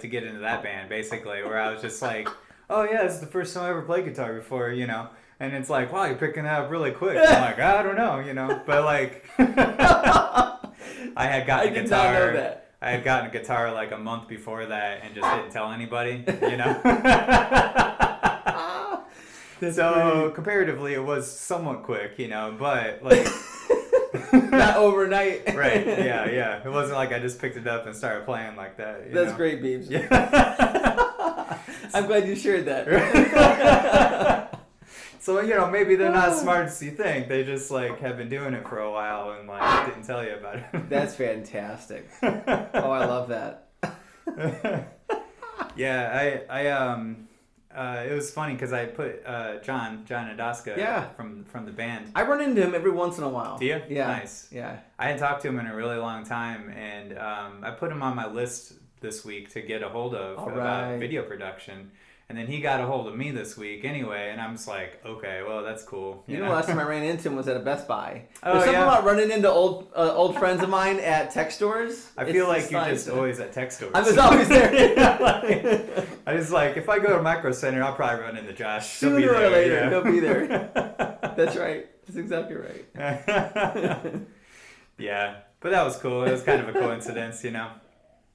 to get into that band basically, where I was just like, oh yeah, this is the first time I ever played guitar before, you know. And it's like, wow, you're picking that up really quick. I'm like, I don't know, you know, but like, I had gotten a guitar. Not know that. I had gotten a guitar like a month before that and just didn't tell anybody, you know. So comparatively, it was somewhat quick, you know, but like. Not overnight. Right. Yeah. It wasn't like I just picked it up and started playing like that. That's know? Great, Beebs. Yeah. I'm glad you shared that. So, you know, maybe they're not as smart as you think. They just, like, have been doing it for a while and, like, didn't tell you about it. That's fantastic. Oh, I love that. Yeah, it was funny because I put John Adaska from the band. I run into him every once in a while. Do you? Yeah. Nice. Yeah. I hadn't talked to him in a really long time, and I put him on my list this week to get a hold of about video production. And then he got a hold of me this week anyway, and I'm just like, okay, well, that's cool. You know, last time I ran into him was at a Best Buy. There's something about running into old friends of mine at tech stores. I feel like you're just always at tech stores. I'm just always there. I just like, if I go to Micro Center, I'll probably run into Josh. Sooner or later, he'll be there. That's right. That's exactly right. Yeah, but that was cool. It was kind of a coincidence, you know.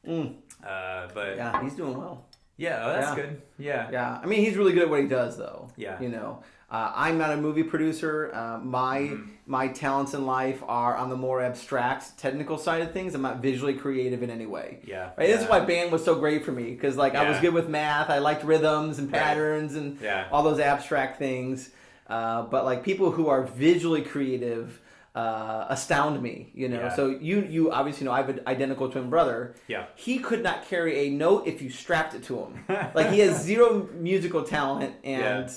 But yeah, he's doing well. Yeah, that's good. Yeah. Yeah. I mean, he's really good at what he does, though. Yeah. You know, I'm not a movie producer. My talents in life are on the more abstract, technical side of things. I'm not visually creative in any way. Yeah. Right? That's why band was so great for me, because like I was good with math. I liked rhythms and patterns and all those abstract things. But like people who are visually creative astound me, you know. So you obviously know I have an identical twin brother. Yeah. He could not carry a note if you strapped it to him. Like he has zero musical talent, and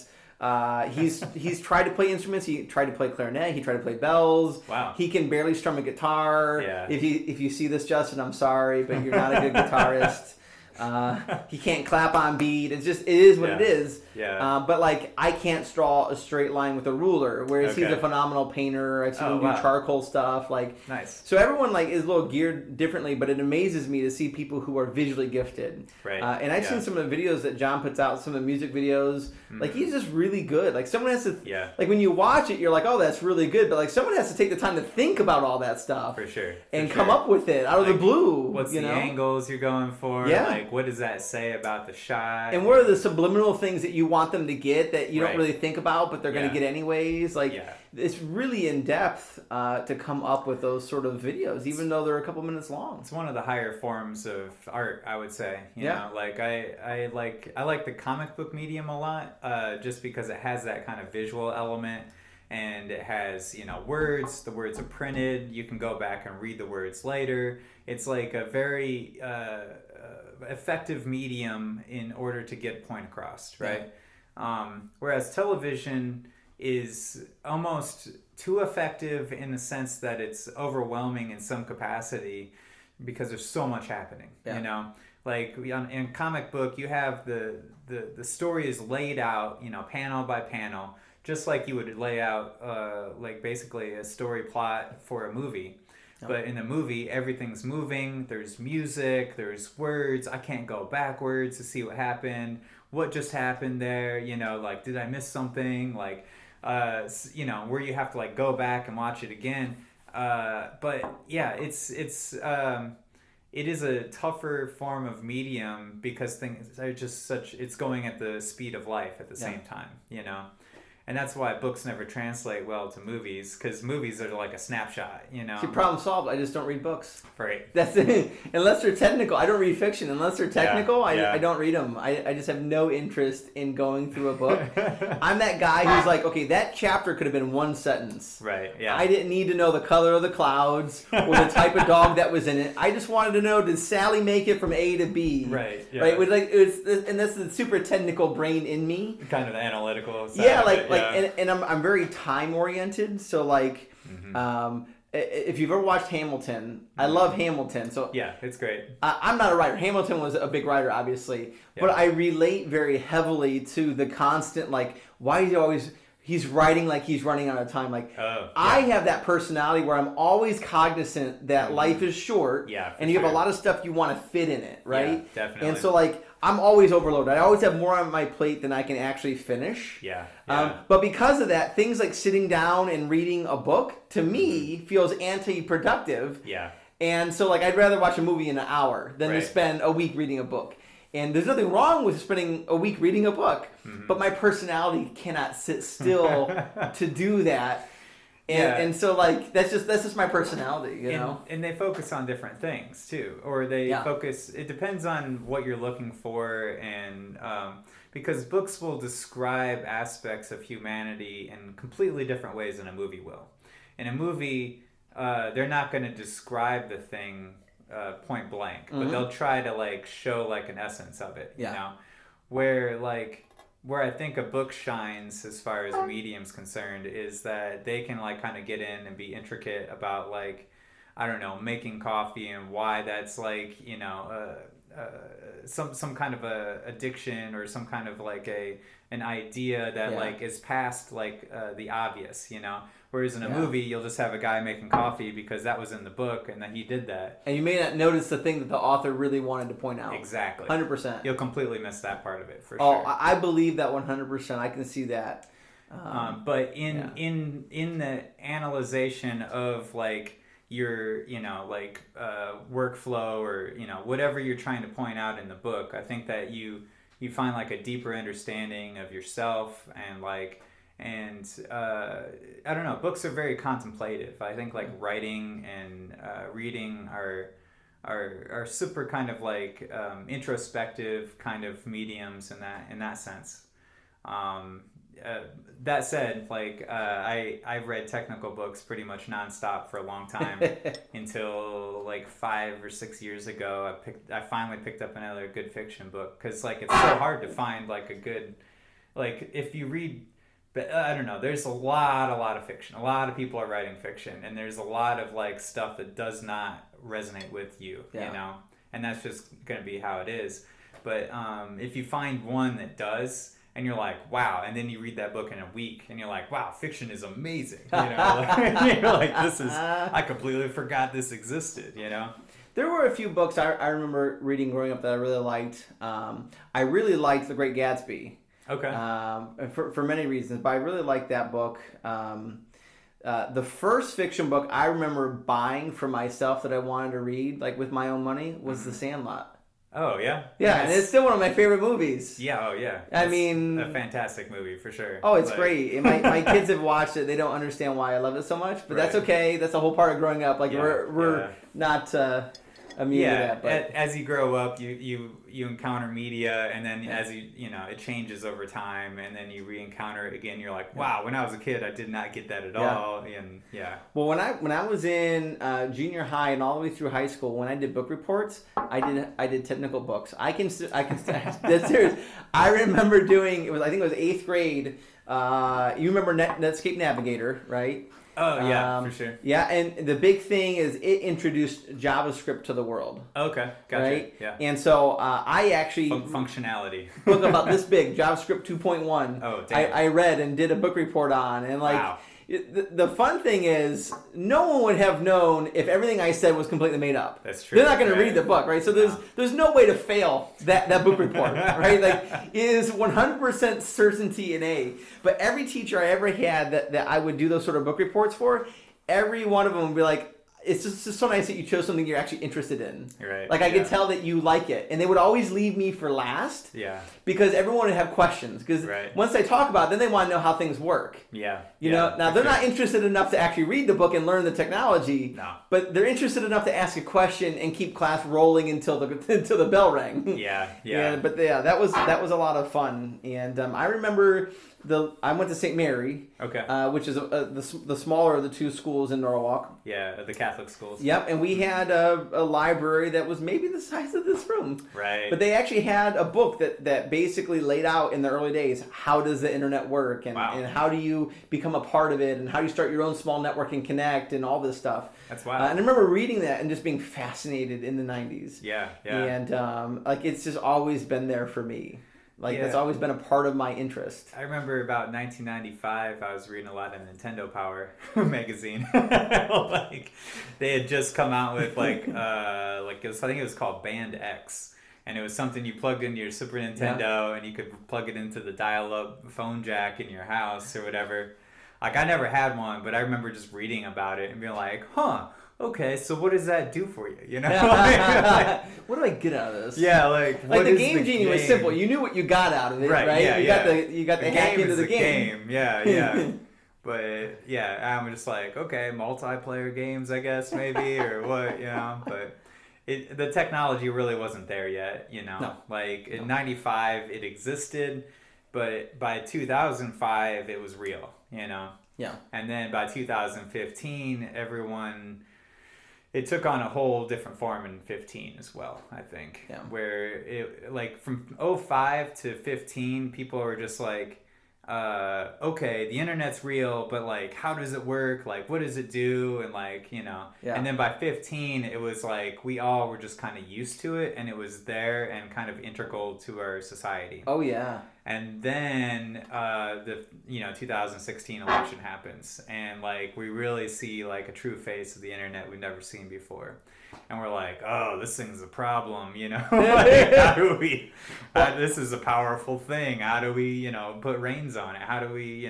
he's tried to play instruments. He tried to play clarinet. He tried to play bells. Wow. He can barely strum a guitar. Yeah. If you see this, Justin, I'm sorry, but you're not a good guitarist. He can't clap on beat. It is what it is. Yeah. But like I can't draw a straight line with a ruler, whereas he's a phenomenal painter. I've seen him do charcoal stuff. Like nice. So everyone like is a little geared differently, but it amazes me to see people who are visually gifted. Right. And I've seen some of the videos that John puts out, some of the music videos. Like he's just really good. Like someone has to. Like when you watch it, you're like, oh, that's really good. But like someone has to take the time to think about all that stuff. For sure. And come up with it out of the blue. What's the angles you're going for? Yeah. Like what does that say about the shot? And what are the subliminal things that you want them to get that you don't really think about, but they're going to get anyways? Like it's really in depth to come up with those sort of videos, even though they're a couple minutes long. It's one of the higher forms of art, I would say. You know, like I like the comic book medium a lot, just because it has that kind of visual element. And it has, you know, words. The words are printed. You can go back and read the words later. It's like a very effective medium in order to get a point across, right? Whereas television is almost too effective in the sense that it's overwhelming in some capacity because there's so much happening, you know? Like in comic book, you have the story is laid out, you know, panel by panel, just like you would lay out like basically a story plot for a movie. But in a movie, everything's moving. There's music. There's words. I can't go backwards to see what happened. What just happened there? You know, like, did I miss something? Like, you know, where you have to like go back and watch it again. But yeah, it is a tougher form of medium because things are just it's going at the speed of life at the same time. You know. And that's why books never translate well to movies, because movies are like a snapshot, you know. See, problem solved. I just don't read books. Right. That's it. Unless they're technical. I don't read fiction. Unless they're technical, I don't read them. I just have no interest in going through a book. I'm that guy who's like, okay, that chapter could have been one sentence. Right, yeah. I didn't need to know the color of the clouds or the type of dog that was in it. I just wanted to know, did Sally make it from A to B? Right, yeah. Right? And that's the super technical brain in me. Kind of analytical side. Yeah, and I'm very time oriented. So like, if you've ever watched Hamilton, I love Hamilton. So yeah, it's great. I'm not a writer. Hamilton was a big writer, obviously, but I relate very heavily to the constant like, why is he always he's writing like he's running out of time. Like yeah. I have that personality where I'm always cognizant that life is short, and you have a lot of stuff you want to fit in it, right? Yeah, definitely. And so like I'm always overloaded. I always have more on my plate than I can actually finish. Yeah. But because of that, things like sitting down and reading a book to me feels anti-productive. Yeah. And so like I'd rather watch a movie in an hour than to spend a week reading a book. And there's nothing wrong with spending a week reading a book, but my personality cannot sit still to do that. And so like that's just my personality, you know. And they focus on different things too, or they focus. It depends on what you're looking for, and because books will describe aspects of humanity in completely different ways than a movie will. In a movie, they're not going to describe the thing point blank, but they'll try to like show like an essence of it, you know, where I think a book shines as far as a medium's concerned is that they can like kind of get in and be intricate about like, I don't know, making coffee and why that's like, you know, some kind of a addiction or some kind of like an idea that like is past like the obvious, you know. Whereas in a movie, you'll just have a guy making coffee because that was in the book and then he did that. And you may not notice the thing that the author really wanted to point out. Exactly. 100%. You'll completely miss that part of it for sure. Oh, I believe that 100%. I can see that. But in the analyzation of like your, you know, like workflow or, you know, whatever you're trying to point out in the book, I think that you find like a deeper understanding of yourself and like, and I don't know, books are very contemplative. I think like writing and reading are super kind of like introspective kind of mediums in that sense. That said, like I've read technical books pretty much nonstop for a long time until like 5 or 6 years ago. I finally picked up another good fiction book because like it's so hard to find like a good, like if you read. But I don't know, there's a lot of fiction. A lot of people are writing fiction, and there's a lot of like stuff that does not resonate with you, you know? And that's just going to be how it is. But if you find one that does, and you're like, wow, and then you read that book in a week, and you're like, wow, fiction is amazing. You know, like, you're like, I completely forgot this existed, you know? There were a few books I remember reading growing up that I really liked. I really liked The Great Gatsby. Okay. For many reasons, but I really liked that book. The first fiction book I remember buying for myself that I wanted to read, like with my own money, was The Sandlot. Oh yeah. Yeah, and it's still one of my favorite movies. Yeah. Oh yeah. I mean, a fantastic movie for sure. Oh, it's great. And my kids have watched it. They don't understand why I love it so much, but that's okay. That's a whole part of growing up. Like we're not immune to that. But as you grow up, you encounter media, and then as you know, it changes over time, and then you re-encounter it again. You're like, wow, when I was a kid, I did not get that at all. And well, when I was in junior high and all the way through high school, when I did book reports, I did technical books. I can that's serious. I remember doing I think it was 8th grade. You remember Netscape Navigator, right? Oh, yeah, for sure. Yeah, and the big thing is it introduced JavaScript to the world. Okay, gotcha. Right? Yeah. And so I actually... Functionality. book about this big, JavaScript 2.1. Oh, damn. I read and did a book report on. And like, wow. The fun thing is, no one would have known if everything I said was completely made up. That's true. They're not going to read the book, right? So there's no way to fail that book report, right? Like, it is 100% certainty in A. But every teacher I ever had that I would do those sort of book reports for, every one of them would be like, it's just so nice that you chose something you're actually interested in. Right. Like, I could tell that you like it. And they would always leave me for last. Yeah. Because everyone would have questions. Because once they talk about it, then they want to know how things work. Yeah. You know? Now, they're not interested enough to actually read the book and learn the technology. No. But they're interested enough to ask a question and keep class rolling until the bell rang. Yeah. But that was a lot of fun. And I remember... I went to St. Mary, which is the smaller of the two schools in Norwalk. Yeah, the Catholic schools. Yep, and we had a library that was maybe the size of this room. Right. But they actually had a book that basically laid out in the early days, how does the internet work, and how do you become a part of it, and how do you start your own small network and connect, and all this stuff. That's wild. And I remember reading that and just being fascinated in the 90s. Yeah. And like it's just always been there for me. Like that's always been a part of my interest. I remember about 1995, I was reading a lot of Nintendo Power magazine. Like they had just come out with like I think it was called Band X, and it was something you plugged into your Super Nintendo, and you could plug it into the dial-up phone jack in your house or whatever. Like I never had one, but I remember just reading about it and being like, huh. Okay, so what does that do for you? You know, like, what do I get out of this? Yeah, like the Game Genie was simple. You knew what you got out of it, right? Yeah, you got the hack into the game. Yeah. But yeah, I'm just like, okay, multiplayer games, I guess maybe, or what, you know. But the technology really wasn't there yet, you know. No. Like in '95, it existed, but by 2005, it was real, you know. Yeah. And then by 2015, it took on a whole different form in 15 as well, I think. Yeah. Where it, like, from 05 to 15, people were just like, okay, the internet's real, but, like, how does it work? Like, what does it do? And, like, you know. Yeah. And then by 15, it was like, we all were just kind of used to it, and it was there and kind of integral to our society. Oh, yeah. And then the 2016 election happens, and like we really see like a true face of the internet we've never seen before, and we're like, oh, this thing's a problem, you know. Like, how do we? This is a powerful thing. How do we, put reins on it? How do we,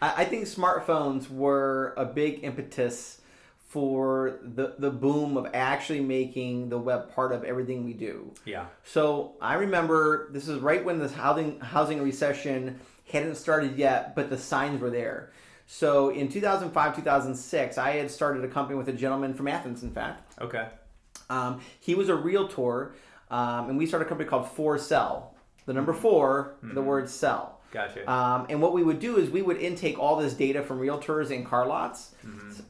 I think smartphones were a big impetus for the boom of actually making the web part of everything we do. Yeah. So I remember this is right when this housing recession hadn't started yet, but the signs were there. So in 2005, 2006, I had started a company with a gentleman from Athens, in fact. Okay. He was a realtor, and we started a company called 4Sell. The number 4, the word sell. Gotcha. And what we would do is we would intake all this data from realtors and car lots,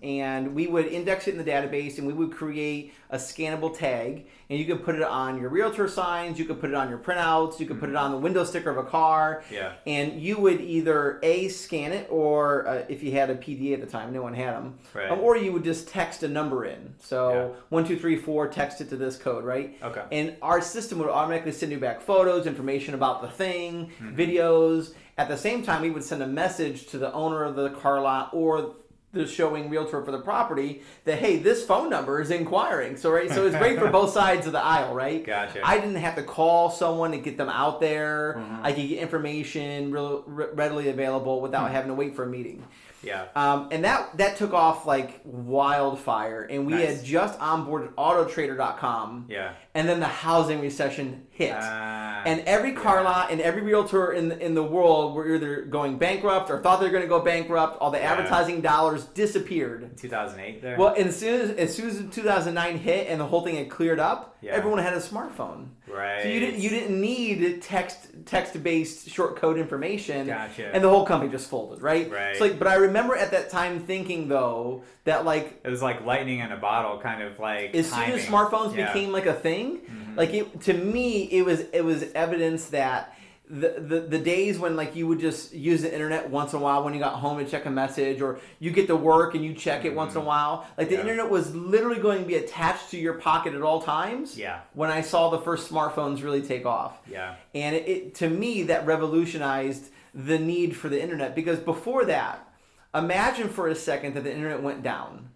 and we would index it in the database, and we would create a scannable tag, and you could put it on your realtor signs, you could put it on your printouts, you could put it on the window sticker of a car, and you would either scan it, or if you had a PDA at the time, no one had them, right. Or you would just text a number in. So 1, 2, 3, 4, text it to this code, right? Okay. And our system would automatically send you back photos, information about the thing, videos. At the same time, we would send a message to the owner of the car lot or the showing realtor for the property that, hey, this phone number is inquiring. So it's great for both sides of the aisle, right? Gotcha. I didn't have to call someone to get them out there. I could get information readily available without having to wait for a meeting. Yeah. And that took off like wildfire. And we had just onboarded autotrader.com. Yeah. And then the housing recession hit. And every car lot and every realtor in the world were either going bankrupt or thought they were going to go bankrupt. All the advertising dollars disappeared. 2008 there? Well, as soon as 2009 hit and the whole thing had cleared up, everyone had a smartphone. Right. So you didn't need text-based short code information. Gotcha. And the whole company just folded, right? Right. So but I remember at that time thinking though that like it was like lightning in a bottle, kind of like as soon as smartphones became like a thing, like to me it was evidence that the days when like you would just use the internet once in a while when you got home to check a message, or you get to work and you check it once in a while, like the internet was literally going to be attached to your pocket at all times. Yeah. When I saw the first smartphones really take off. Yeah. And it to me that revolutionized the need for the internet, because before that, imagine for a second that the internet went down.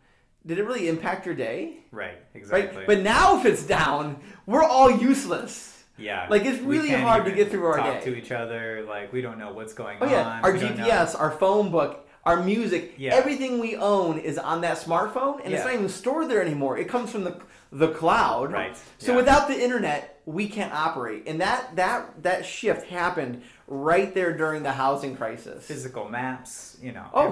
Did it really impact your day? Right, exactly. Right? But now if it's down, we're all useless. Yeah. Like it's really hard to get through our day. Talk to each other, like we don't know what's going on. Oh yeah, our GPS, our phone book, our music, everything we own is on that smartphone, and it's not even stored there anymore. It comes from the cloud. Right. So without the internet, we can't operate. And that shift happened right there during the housing crisis. Physical maps, how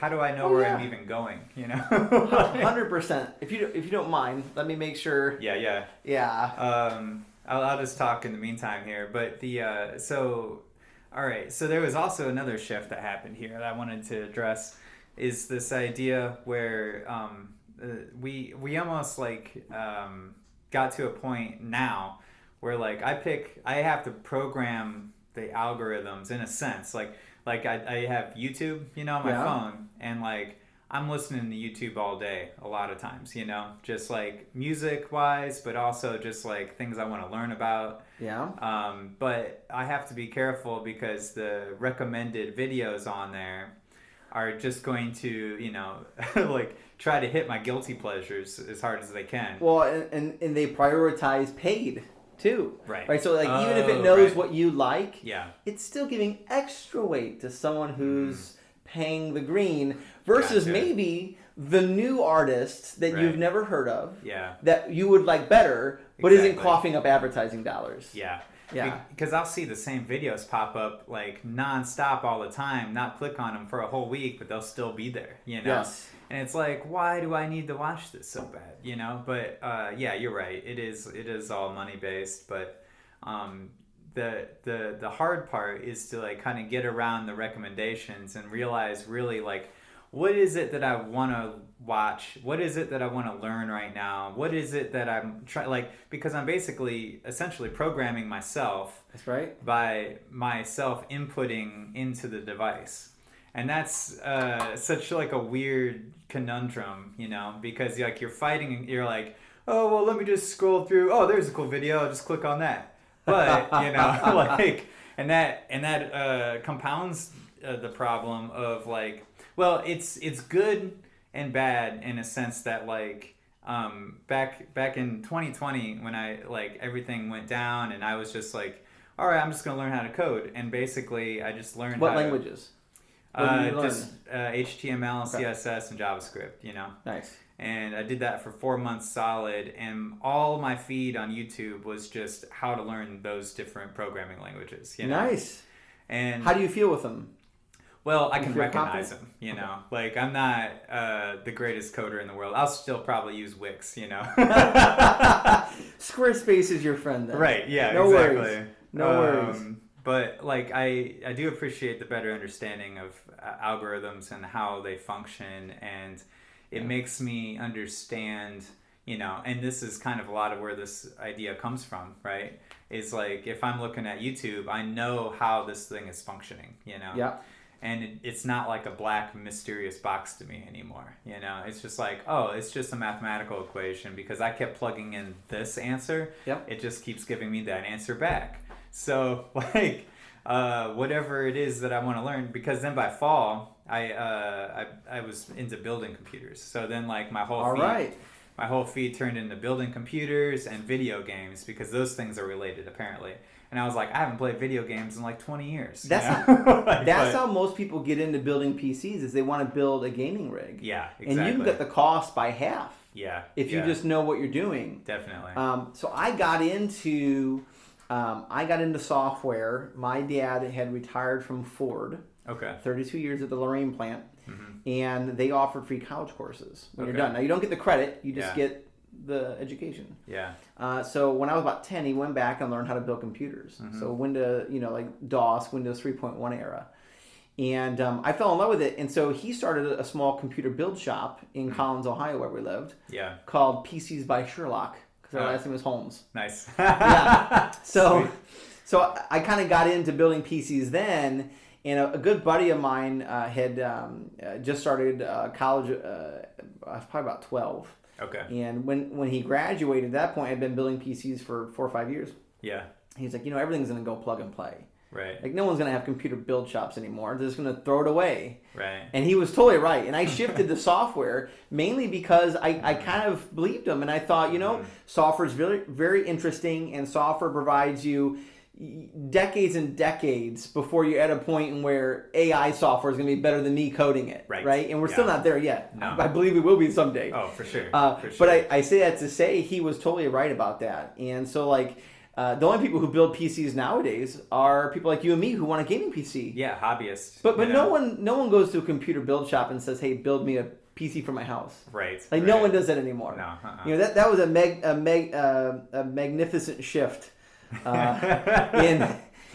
do I know where I'm even going, 100%. If you don't mind, let me make sure. Yeah. I'll just talk in the meantime here, but all right, so there was also another shift that happened here that I wanted to address, is this idea where we almost got to a point now where I have to program the algorithms in a sense, like I have YouTube, on my phone, and I'm listening to YouTube all day a lot of times, just like music wise, but also just like things I want to learn about. Yeah. But I have to be careful because the recommended videos on there are just going to, like try to hit my guilty pleasures as hard as they can. Well, and they prioritize paid too. Right. So like even if it knows right. what you like, yeah, it's still giving extra weight to someone who's paying the green versus maybe the new artist that you've never heard of. Yeah. That you would like better, but isn't coughing up advertising dollars. Yeah. Yeah. Because I'll see the same videos pop up like nonstop all the time, not click on them for a whole week, but they'll still be there, Yes. And it's like, why do I need to watch this so bad, But yeah, you're right. It is all money based, but the hard part is to like kind of get around the recommendations and realize really like what is it that I want to watch? What is it that I want to learn right now? What is it that I'm trying because I'm basically essentially programming myself. That's right. By myself inputting into the device. And that's such like a weird conundrum, because like you're fighting, you're like, oh, well, let me just scroll through. Oh, there's a cool video. I'll just click on that. But, like, and that compounds the problem of like, well, it's good and bad in a sense that like back in 2020 when I like everything went down and I was just like, all right, I'm just gonna learn how to code, and basically I just learned what languages. Just HTML, CSS, and JavaScript. Nice. And I did that for 4 months solid, and all my feed on YouTube was just how to learn those different programming languages. Nice. And how do you feel with them? Well, I can recognize them, Like, I'm not the greatest coder in the world. I'll still probably use Wix, Squarespace is your friend, then. Right, yeah, no exactly. Worries. No worries. But, like, I do appreciate the better understanding of algorithms and how they function, and it makes me understand, and this is kind of a lot of where this idea comes from, right? Is, like, if I'm looking at YouTube, I know how this thing is functioning, Yeah. And it's not like a black mysterious box to me anymore. It's just like, oh, it's just a mathematical equation because I kept plugging in this answer. Yep. It just keeps giving me that answer back. So like whatever it is that I want to learn, because then by fall I was into building computers. So then like my whole feed turned into building computers and video games because those things are related apparently. And I was like, I haven't played video games in like 20 years. That's how most people get into building PCs is they want to build a gaming rig. Yeah, exactly. And you can get the cost by half. Yeah. If you just know what you're doing. Definitely. So I got into software. My dad had retired from Ford. Okay. 32 years at the Lorraine plant. Mm-hmm. And they offered free college courses when you're done. Now, you don't get the credit. You just get the education. Yeah. So when I was about 10, he went back and learned how to build computers. Mm-hmm. So Windows, like DOS, Windows 3.1 era. And I fell in love with it. And so he started a small computer build shop in Collins, Ohio, where we lived. Yeah. Called PCs by Sherlock, because our last name was Holmes. Nice. Yeah. So I kind of got into building PCs then. And a good buddy of mine had just started college. I was probably about 12. Okay. And when he graduated, at that point, I'd been building PCs for 4 or 5 years. Yeah. He's like, everything's going to go plug and play. Right. Like, no one's going to have computer build shops anymore. They're just going to throw it away. Right. And he was totally right. And I shifted to software mainly because I kind of believed him. And I thought, software is very, very interesting. And software provides you decades and decades before you're at a point where AI software is going to be better than me coding it. Right? And we're still not there yet. No. I believe we will be someday. Oh, for sure. But I say that to say he was totally right about that. And so, like, the only people who build PCs nowadays are people like you and me who want a gaming PC. Yeah, hobbyists. But no one goes to a computer build shop and says, "Hey, build me a PC for my house." Right. Like no one does that anymore. No. That was a magnificent shift in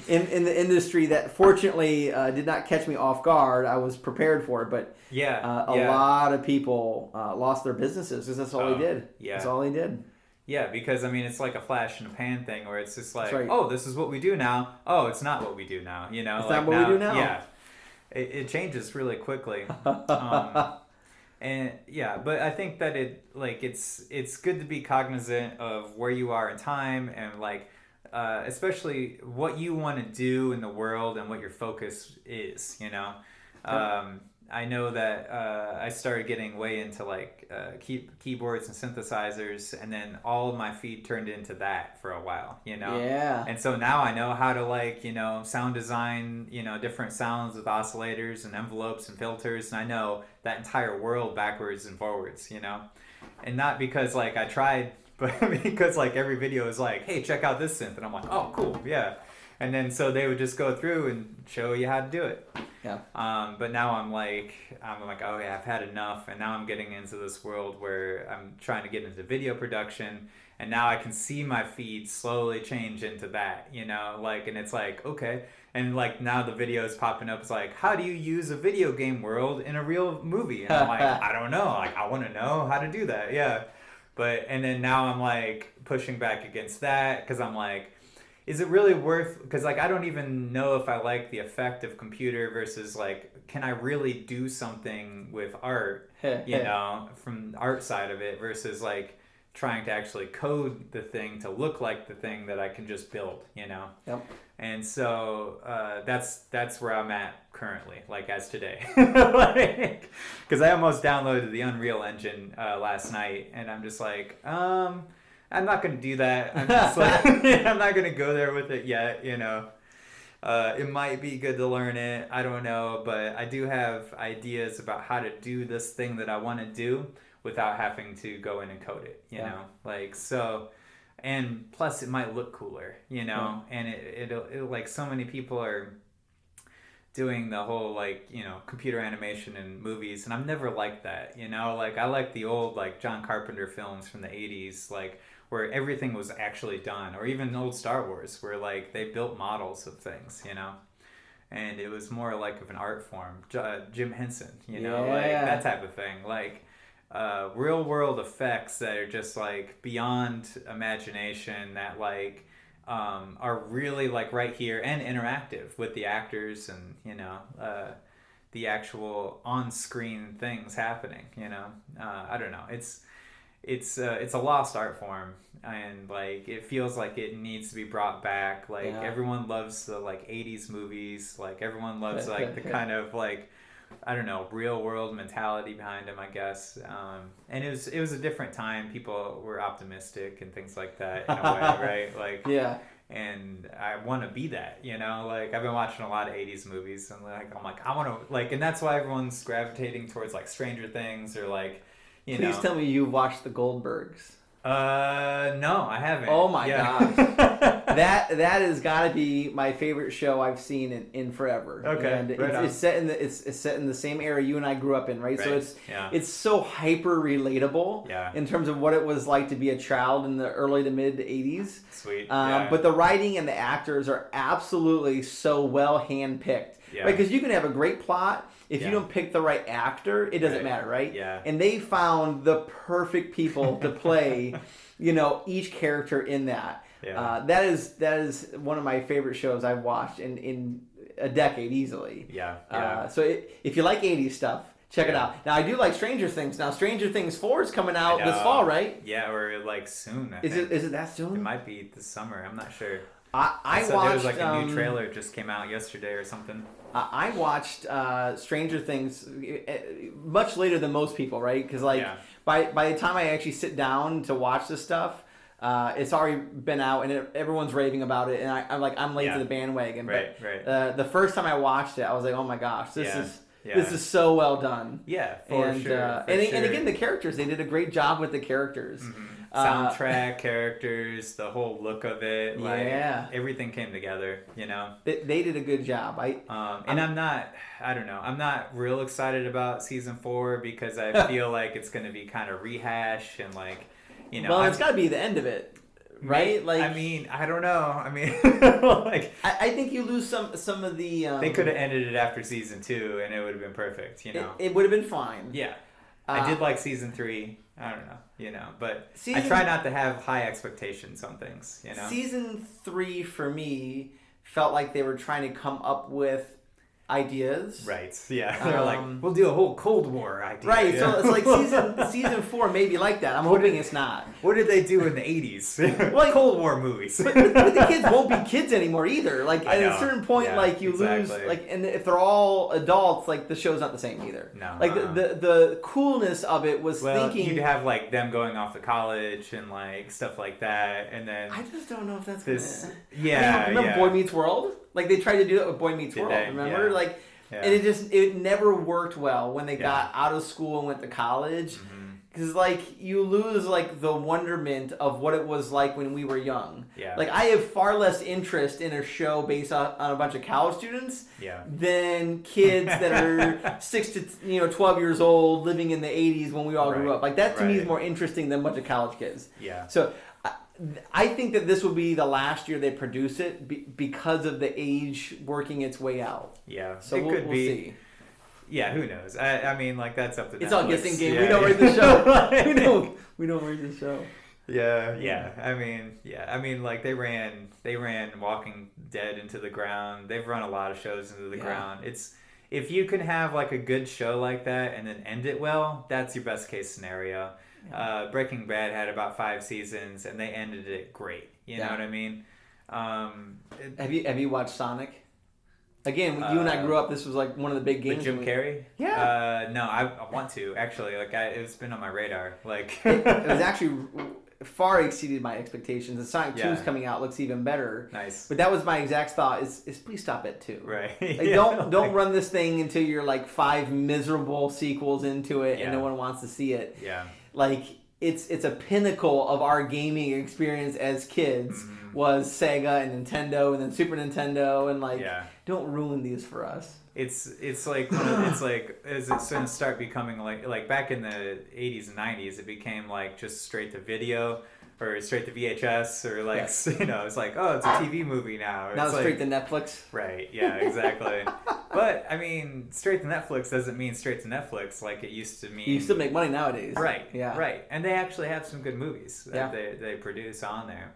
the industry that fortunately did not catch me off guard. I was prepared for it, but a lot of people lost their businesses because that's all they did. Yeah. That's all they did. Yeah, because it's like a flash in a pan thing where it's just like, oh, this is what we do now. Oh, it's not what we do now. It's not what we do now. Yeah, it changes really quickly. And yeah, but I think that it's good to be cognizant of where you are in time and like especially what you want to do in the world and what your focus is, you know. Um, I know that I started getting way into like keyboards and synthesizers, and then all of my feed turned into that for a while, you know. Yeah. And so now I know how to like, you know, sound design, you know, different sounds with oscillators and envelopes and filters, and I know that entire world backwards and forwards, you know. And not because like I tried, but because like every video is like, hey, check out this synth, and I'm like, oh, cool, yeah. And then so they would just go through and show you how to do it. Yeah. But now I'm like, oh yeah, I've had enough, and now I'm getting into this world where I'm trying to get into video production, and now I can see my feed slowly change into that, you know, like, and it's like, okay, and like now the video is popping up. It's like, how do you use a video game world in a real movie? And I'm like, I don't know, like I want to know how to do that, yeah. But and then now I'm like pushing back against that because I'm like, is it really worth, because like I don't even know if I like the effect of computer versus like, can I really do something with art, you know, from the art side of it versus like trying to actually code the thing to look like the thing that I can just build, you know. Yep. And so that's where I'm at currently, like as today, like because I almost downloaded the Unreal Engine last night, and I'm just like, I'm not going to do that. I'm just like, I'm not going to go there with it yet, you know. It might be good to learn it. I don't know. But I do have ideas about how to do this thing that I want to do without having to go in and code it, you know. Like, so, and plus it might look cooler, you know. And it'll like so many people are doing the whole like, you know, computer animation in movies, and I've never liked that, you know. Like I like the old like John Carpenter films from the 80s, like where everything was actually done, or even old Star Wars where like they built models of things, you know, and it was more like of an art form. Jim Henson, you know, like that type of thing, like real world effects that are just like beyond imagination, that like are really like right here and interactive with the actors and, you know, the actual on-screen things happening, you know. I don't know, it's a lost art form, and like it feels like it needs to be brought back. Like everyone loves the like 80s movies, like everyone loves like the kind of like, I don't know, real world mentality behind them, I guess. And it was a different time. People were optimistic and things like that in a way, right? Like and I want to be that, you know. Like I've been watching a lot of 80s movies, and like I'm like I want to like, and that's why everyone's gravitating towards like Stranger Things or like, you know. Please tell me you watched the Goldbergs. No, I haven't. Oh my gosh. that has got to be my favorite show I've seen in forever. Okay. And it's set in the same era you and I grew up in, right? So it's so hyper relatable in terms of what it was like to be a child in the early to mid 80s. Sweet. But the writing and the actors are absolutely so well handpicked. Yeah. Right, because you can have a great plot. If you don't pick the right actor, it doesn't matter, right? Yeah. And they found the perfect people to play, you know, each character in that. Yeah. That is one of my favorite shows I've watched in a decade easily. Yeah. So if you like 80s stuff, check it out. Now I do like Stranger Things. Now Stranger Things 4 is coming out this fall, right? Yeah, or like soon. Is it that soon? It might be this summer. I'm not sure. I watched. There was like a new trailer just came out yesterday or something. I watched Stranger Things much later than most people, right? Because like by the time I actually sit down to watch this stuff, it's already been out and everyone's raving about it, and I'm late to the bandwagon. Right. The first time I watched it, I was like, oh my gosh, this is so well done. Yeah, for sure. And again, the characters, they did a great job with the characters. Mm-hmm. Soundtrack, characters, the whole look of it, like everything came together, you know. They did a good job. I'm not real excited about season 4 because I feel like it's going to be kind of rehash and like, you know. Well, it's got to be the end of it, right? Like, I mean, I don't know. I mean, like, I think you lose some of the. They could have ended it after season 2, and it would have been perfect, you know. It would have been fine. Yeah, I did like season 3. I don't know, you know, but I try not to have high expectations on things, you know. Season 3 for me felt like they were trying to come up with ideas. Right. Yeah. They're like, we'll do a whole Cold War idea. Right. So it's like season 4 maybe like that. I'm hoping it's not. What did they do in the 80s? Like Cold War movies. but the kids won't be kids anymore either. Like at a certain point, like you lose, like, and if they're all adults, like the show's not the same either. No. Like the coolness of it was thinking you'd have like them going off to college and like stuff like that, and then I just don't know if that's gonna... Yeah. Remember Boy Meets World? Like they tried to do it with Boy Meets World. Remember? Yeah. Like, and it never worked well when they got out of school and went to college. Because, like, you lose, like, the wonderment of what it was like when we were young. Yeah. Like, I have far less interest in a show based on a bunch of college students than kids that are 6 to 12 years old living in the 80s when we all grew up. Like, that to me is more interesting than a bunch of college kids. Yeah. So, I think that this will be the last year they produce it because of the age working its way out. Yeah. So we'll see. Yeah, who knows? I mean, like, that's up to Netflix. It's all guessing game. Yeah, we don't read the show. we don't read the show. Yeah. I mean, like, they ran Walking Dead into the ground. They've run a lot of shows into the ground. It's if you can have like a good show like that and then end it well, that's your best case scenario. Yeah. Breaking Bad had about 5 seasons and they ended it great. You know what I mean? Have you watched Sonic? Again, you and I grew up. This was like one of the big games. With Jim Carrey? Yeah. No, I want to actually. Like, it's been on my radar. Like, it was actually far exceeded my expectations. And Sonic 2 is coming out. Looks even better. Nice. But that was my exact thought. Is please stop at 2. Right. Like, don't run this thing until you're like 5 miserable sequels into it and no one wants to see it. Yeah. Like it's a pinnacle of our gaming experience as kids. Was Sega and Nintendo and then Super Nintendo and like don't ruin these for us. It's like it's like as it's going to start becoming like back in the 80s and 90s it became like just straight to video or straight to VHS or like it's like it's a TV movie now. Now it's straight like, to Netflix. Right. Yeah. Exactly. But I mean, straight to Netflix doesn't mean straight to Netflix like it used to mean. You still make money nowadays. Right. Yeah. Right. And they actually have some good movies that they produce on there.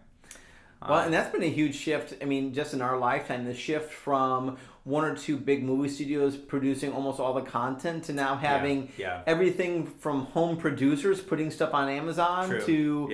Well, and that's been a huge shift. I mean, just in our lifetime, the shift from 1 or 2 big movie studios producing almost all the content to now having everything from home producers putting stuff on Amazon to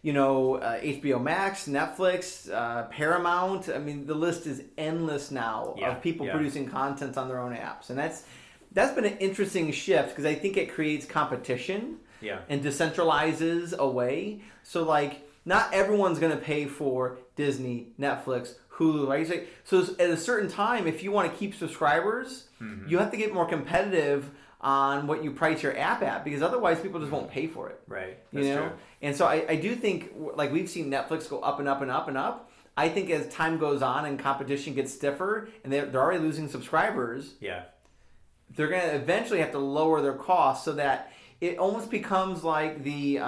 HBO Max, Netflix, Paramount. I mean, the list is endless now of people producing content on their own apps, and that's been an interesting shift because I think it creates competition and decentralizes away. So like. Not everyone's going to pay for Disney, Netflix, Hulu, right? So at a certain time, if you want to keep subscribers, you have to get more competitive on what you price your app at because otherwise people just won't pay for it. Right. That's true. And so I do think, like we've seen Netflix go up and up and up and up. I think as time goes on and competition gets stiffer and they're already losing subscribers, they're going to eventually have to lower their costs so that it almost becomes like the...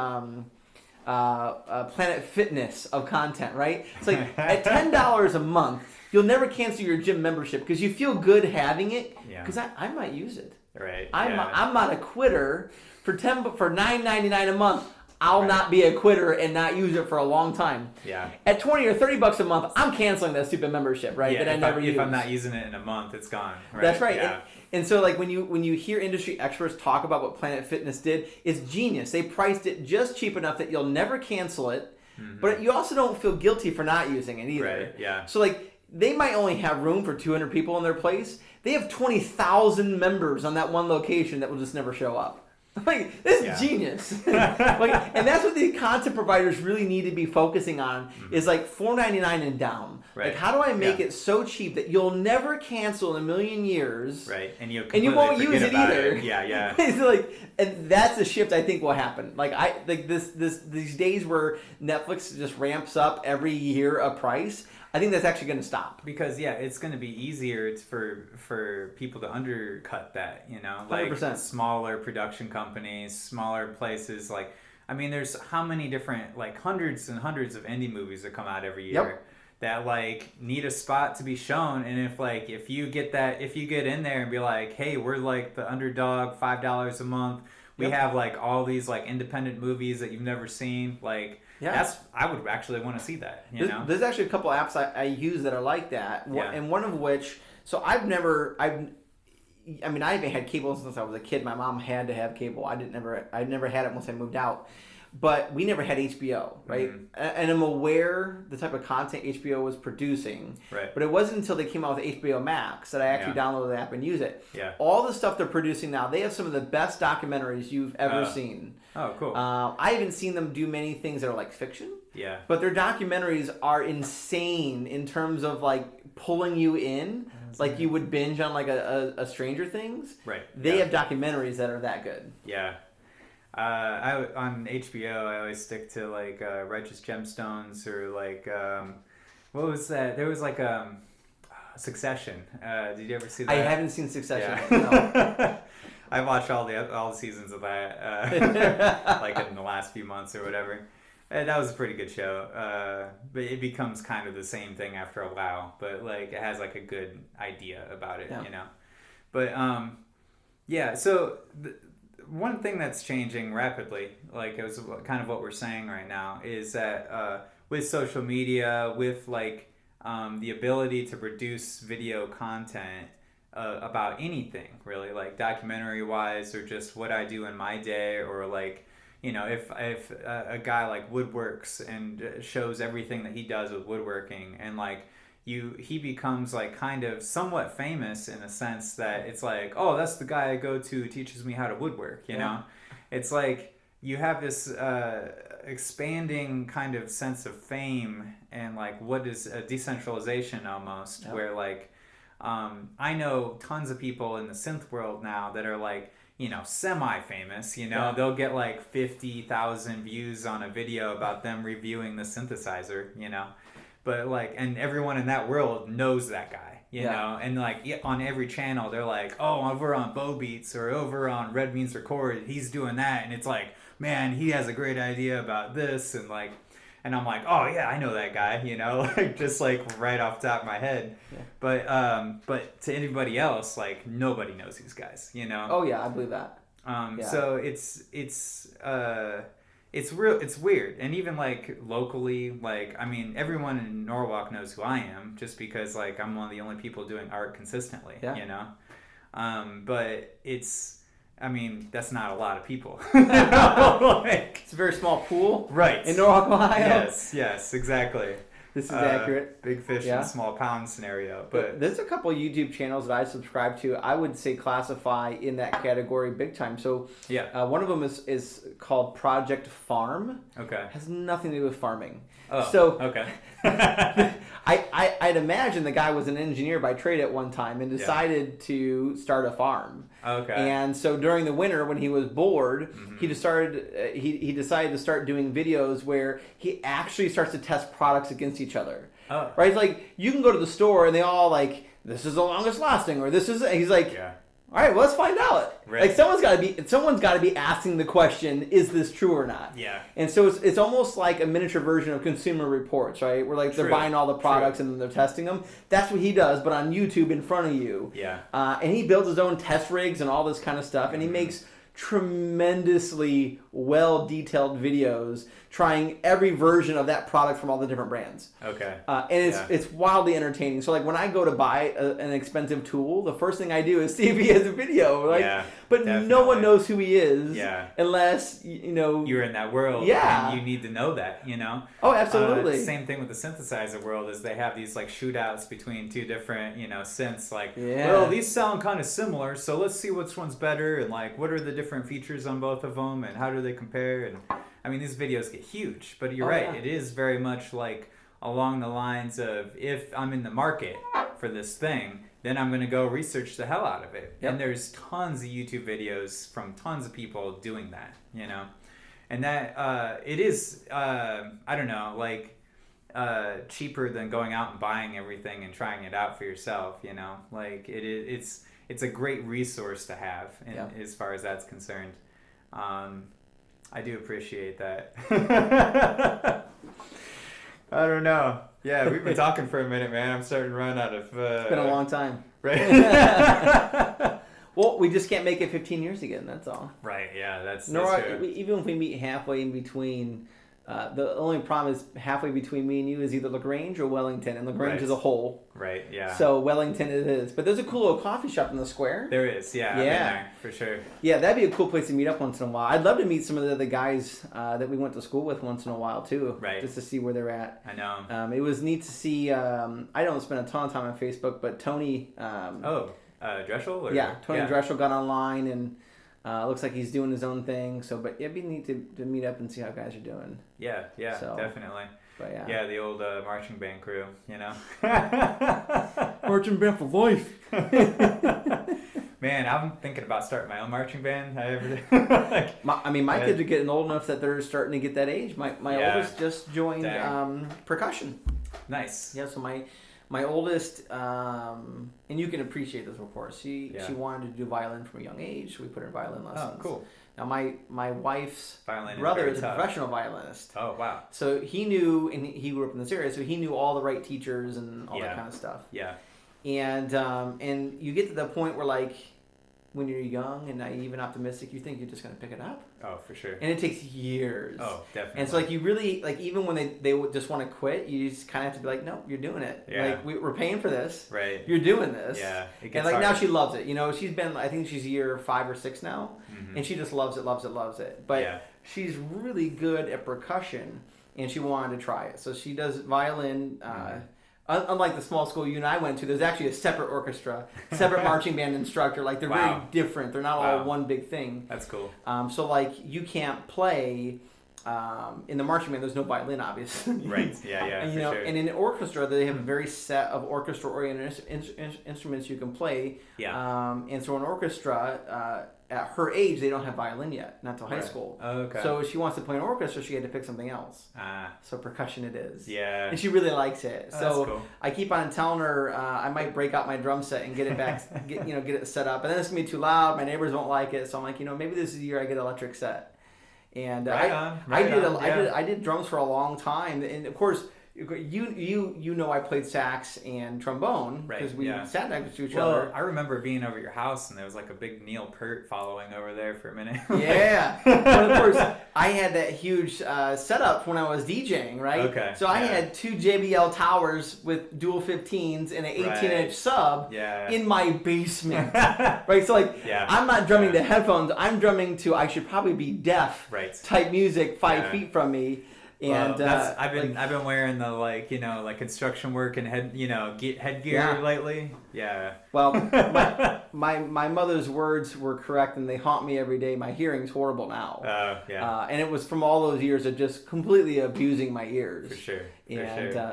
Planet Fitness of content, right? It's like at $10 a month, you'll never cancel your gym membership because you feel good having it. Because I might use it. Right. I'm not a quitter for $9.99 a month. I'll not be a quitter and not use it for a long time. Yeah. At $20 or $30 a month, I'm canceling that stupid membership, right? That I never use. If I'm not using it in a month, it's gone. Right? That's right. Yeah. And so, like when you hear industry experts talk about what Planet Fitness did, it's genius. They priced it just cheap enough that you'll never cancel it, but you also don't feel guilty for not using it either. Right. Yeah. So like they might only have room for 200 people in their place. They have 20,000 members on that one location that will just never show up. Like this is genius. And that's what the content providers really need to be focusing on is like $4.99 and down. Right. Like how do I make it so cheap that you'll never cancel in a million years? Right. And you won't use it either. Yeah. It's like, and that's the shift I think will happen. Like these days where Netflix just ramps up every year a price. I think that's actually going to stop. Because, it's going to be easier for people to undercut that, Like 100%. Smaller production companies, smaller places. Like, I mean, there's how many different, like, hundreds and hundreds of indie movies that come out every year that, like, need a spot to be shown. And if you get in there and be like, hey, we're, like, the underdog, $5 a month. We have, like, all these, like, independent movies that you've never seen, like... Yeah. I would actually want to see that, There's actually a couple apps I use that are like that, and one of which, So I haven't had cable since I was a kid. My mom had to have cable. I never had it once I moved out. But we never had HBO, right? Mm-hmm. And I'm aware the type of content HBO was producing. Right. But it wasn't until they came out with HBO Max that I actually downloaded the app and use it. Yeah. All the stuff they're producing now, they have some of the best documentaries you've ever seen. Oh, cool. I haven't seen them do many things that are like fiction. Yeah. But their documentaries are insane in terms of like pulling you in, like you would binge on like a Stranger Things. Right. They have documentaries that are that good. Yeah. On HBO, I always stick to like Righteous Gemstones or like what was that? There was like Succession. Did you ever see that? I haven't seen Succession. Yeah. No. I watched all the seasons of that, like in the last few months or whatever. And that was a pretty good show. But it becomes kind of the same thing after a while. But like it has like a good idea about it, you know. But yeah. So one thing that's changing rapidly, like it was kind of what we're saying right now, is that with social media, with like the ability to produce video content about anything really, like documentary wise or just what I do in my day, or like, you know, if a guy like woodworks and shows everything that he does with woodworking, and like he becomes like kind of somewhat famous in a sense that it's like, oh, that's the guy I go to who teaches me how to woodwork, you know? It's like you have this expanding kind of sense of fame and like what is a decentralization almost, where like I know tons of people in the synth world now that are like, you know, semi-famous, you know, they'll get like 50,000 views on a video about them reviewing the synthesizer, you know? But like, and everyone in that world knows that guy, you know, and like on every channel, they're like, oh, over on Bo Beats or over on Red Means Record, he's doing that. And it's like, man, he has a great idea about this. And like, and I'm like, oh yeah, I know that guy, you know, like just like right off the top of my head. Yeah. But to anybody else, like nobody knows these guys, you know? Oh yeah, I believe that. So it's weird. And even like locally, like, I mean, everyone in Norwalk knows who I am just because like I'm one of the only people doing art consistently, you know? But I mean, that's not a lot of people. You know? Like, it's a very small pool. Right. In Norwalk, Ohio. Yes, exactly. This is accurate. Big fish in a small pond scenario. But there's a couple of YouTube channels that I subscribe to. I would say classify in that category big time. So one of them is called Project Farm. Okay. Has nothing to do with farming. Oh, so okay. I'd imagine the guy was an engineer by trade at one time and decided to start a farm. Okay. And so during the winter when he was bored, he decided to start doing videos where he actually starts to test products against each other. Oh. Right? It's like you can go to the store and they all like, this is the longest lasting, or this is, he's like, all right, well, let's find out. Right. Like someone's got to be asking the question, is this true or not? Yeah. And so it's almost like a miniature version of Consumer Reports, right? Where like they're buying all the products and then they're testing them. That's what he does, but on YouTube in front of you. Yeah. And he builds his own test rigs and all this kind of stuff, and he makes tremendously well detailed videos trying every version of that product from all the different brands. Okay. And it's wildly entertaining. So like when I go to buy an expensive tool, the first thing I do is see if he has a video. Like, but definitely. No one knows who he is unless, you know... You're in that world. And you need to know that, you know? Oh, absolutely. Same thing with the synthesizer world is they have these like shootouts between two different, you know, synths. Like, well, these sound kind of similar, so let's see which one's better and like what are the different features on both of them and how do they compare. And I mean, these videos get huge, but you're right. It is very much like along the lines of if I'm in the market for this thing, then I'm going to go research the hell out of it. And there's tons of YouTube videos from tons of people doing that, you know, and that it is, I don't know, like cheaper than going out and buying everything and trying it out for yourself, you know, like it's a great resource to have as far as that's concerned. I do appreciate that. I don't know. Yeah, we've been talking for a minute, man. I'm starting to run out of... It's been a long time. Right? Well, we just can't make it 15 years again, that's all. Right, yeah, that's Nor true. even if we meet halfway in between, The only problem is halfway between me and you is either LaGrange or Wellington, and LaGrange is a hole. Right, yeah. So Wellington it is. But there's a cool little coffee shop in the square. There is, yeah. I've been there, for sure. Yeah, that'd be a cool place to meet up once in a while. I'd love to meet some of the other guys that we went to school with once in a while, too. Right. Just to see where they're at. I know. It was neat to see, I don't spend a ton of time on Facebook, but Tony... Dreschel? Or? Yeah, Tony Dreschel got online, and looks like he's doing his own thing. So, but it'd be neat to meet up and see how guys are doing. Yeah, definitely. But yeah, the old marching band crew, you know. Marching band for life. Man, I'm thinking about starting my own marching band. My kids are getting old enough that they're starting to get that age. My oldest just joined percussion. Nice. Yeah, so my oldest, and you can appreciate this, of course. She wanted to do violin from a young age, so we put her in violin lessons. Oh, cool. Now, my wife's violin brother is a professional violinist. Oh, wow. So he knew, and he grew up in this area, so he knew all the right teachers and all that kind of stuff. Yeah. And you get to the point where, like, when you're young and naive and optimistic, you think you're just going to pick it up. Oh, for sure. And it takes years. Oh, definitely. And so, like, you really, like, even when they would just want to quit, you just kind of have to be like, no, you're doing it. Yeah. Like, we're paying for this. Right. You're doing this. Yeah. And, like, hard. now she loves it. You know, she's been, I think she's year 5 or 6 now. Mm-hmm. And she just loves it. But she's really good at percussion, and she wanted to try it. So she does violin. Unlike the small school you and I went to, there's actually a separate orchestra, separate marching band instructor. Like, they're very different. They're not all one big thing. That's cool. So, like, you can't play in the marching band. There's no violin, obviously. Right. Yeah. And, for sure. and in the orchestra, they have a very set of orchestra-oriented instruments you can play. Yeah. And so, an orchestra, at her age, they don't have violin yet, not till high school. Oh, okay. So if she wants to play an orchestra, she had to pick something else. Ah. So percussion it is. Yeah. And she really likes it. Oh, so that's cool. I keep on telling her I might break out my drum set and get it back, get it set up, and then it's gonna be too loud. My neighbors won't like it. So I'm like, maybe this is the year I get an electric set. And I did drums for a long time, and of course. You know I played sax and trombone because we sat next to each other. I remember being over at your house and there was like a big Neil Peart following over there for a minute. Yeah, but of course I had that huge setup when I was DJing, right? Okay. So I had 2 JBL towers with dual 15s and an 18-inch sub in my basement, right? So I'm not drumming to headphones. I'm drumming to I should probably be deaf type music 5 feet from me. And I've been wearing the construction work and headgear lately. Yeah. Well, my mother's words were correct, and they haunt me every day. My hearing's horrible now. Oh yeah. And it was from all those years of just completely abusing my ears. For sure.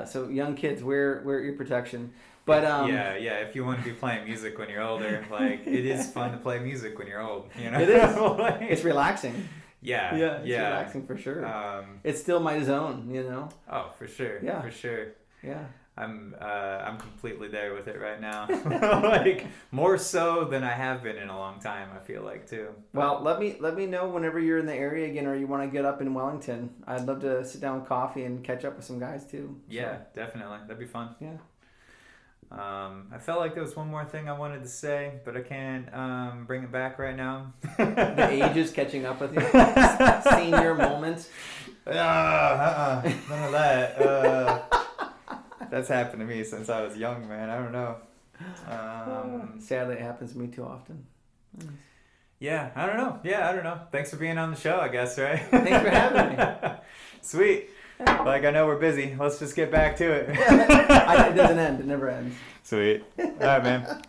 So young kids, wear ear protection. But if you want to be playing music when you're older, it is fun to play music when you're old. It is. It's relaxing. Yeah, it's relaxing for sure. It's still my zone, Oh, for sure. Yeah, for sure. Yeah, I'm completely there with it right now. More so than I have been in a long time. I feel like too. Well, let me know whenever you're in the area again, or you want to get up in Wellington. I'd love to sit down with coffee and catch up with some guys too. Yeah, definitely. That'd be fun. Yeah. I felt like there was one more thing I wanted to say, but I can't bring it back right now. The age is catching up with you. Senior moments. None of that. That's happened to me since I was young, man. I don't know. Sadly, it happens to me too often. Yeah, I don't know. Thanks for being on the show, I guess, right? Thanks for having me. Sweet. I know we're busy. Let's just get back to it. It doesn't end. It never ends. Sweet. All right, man.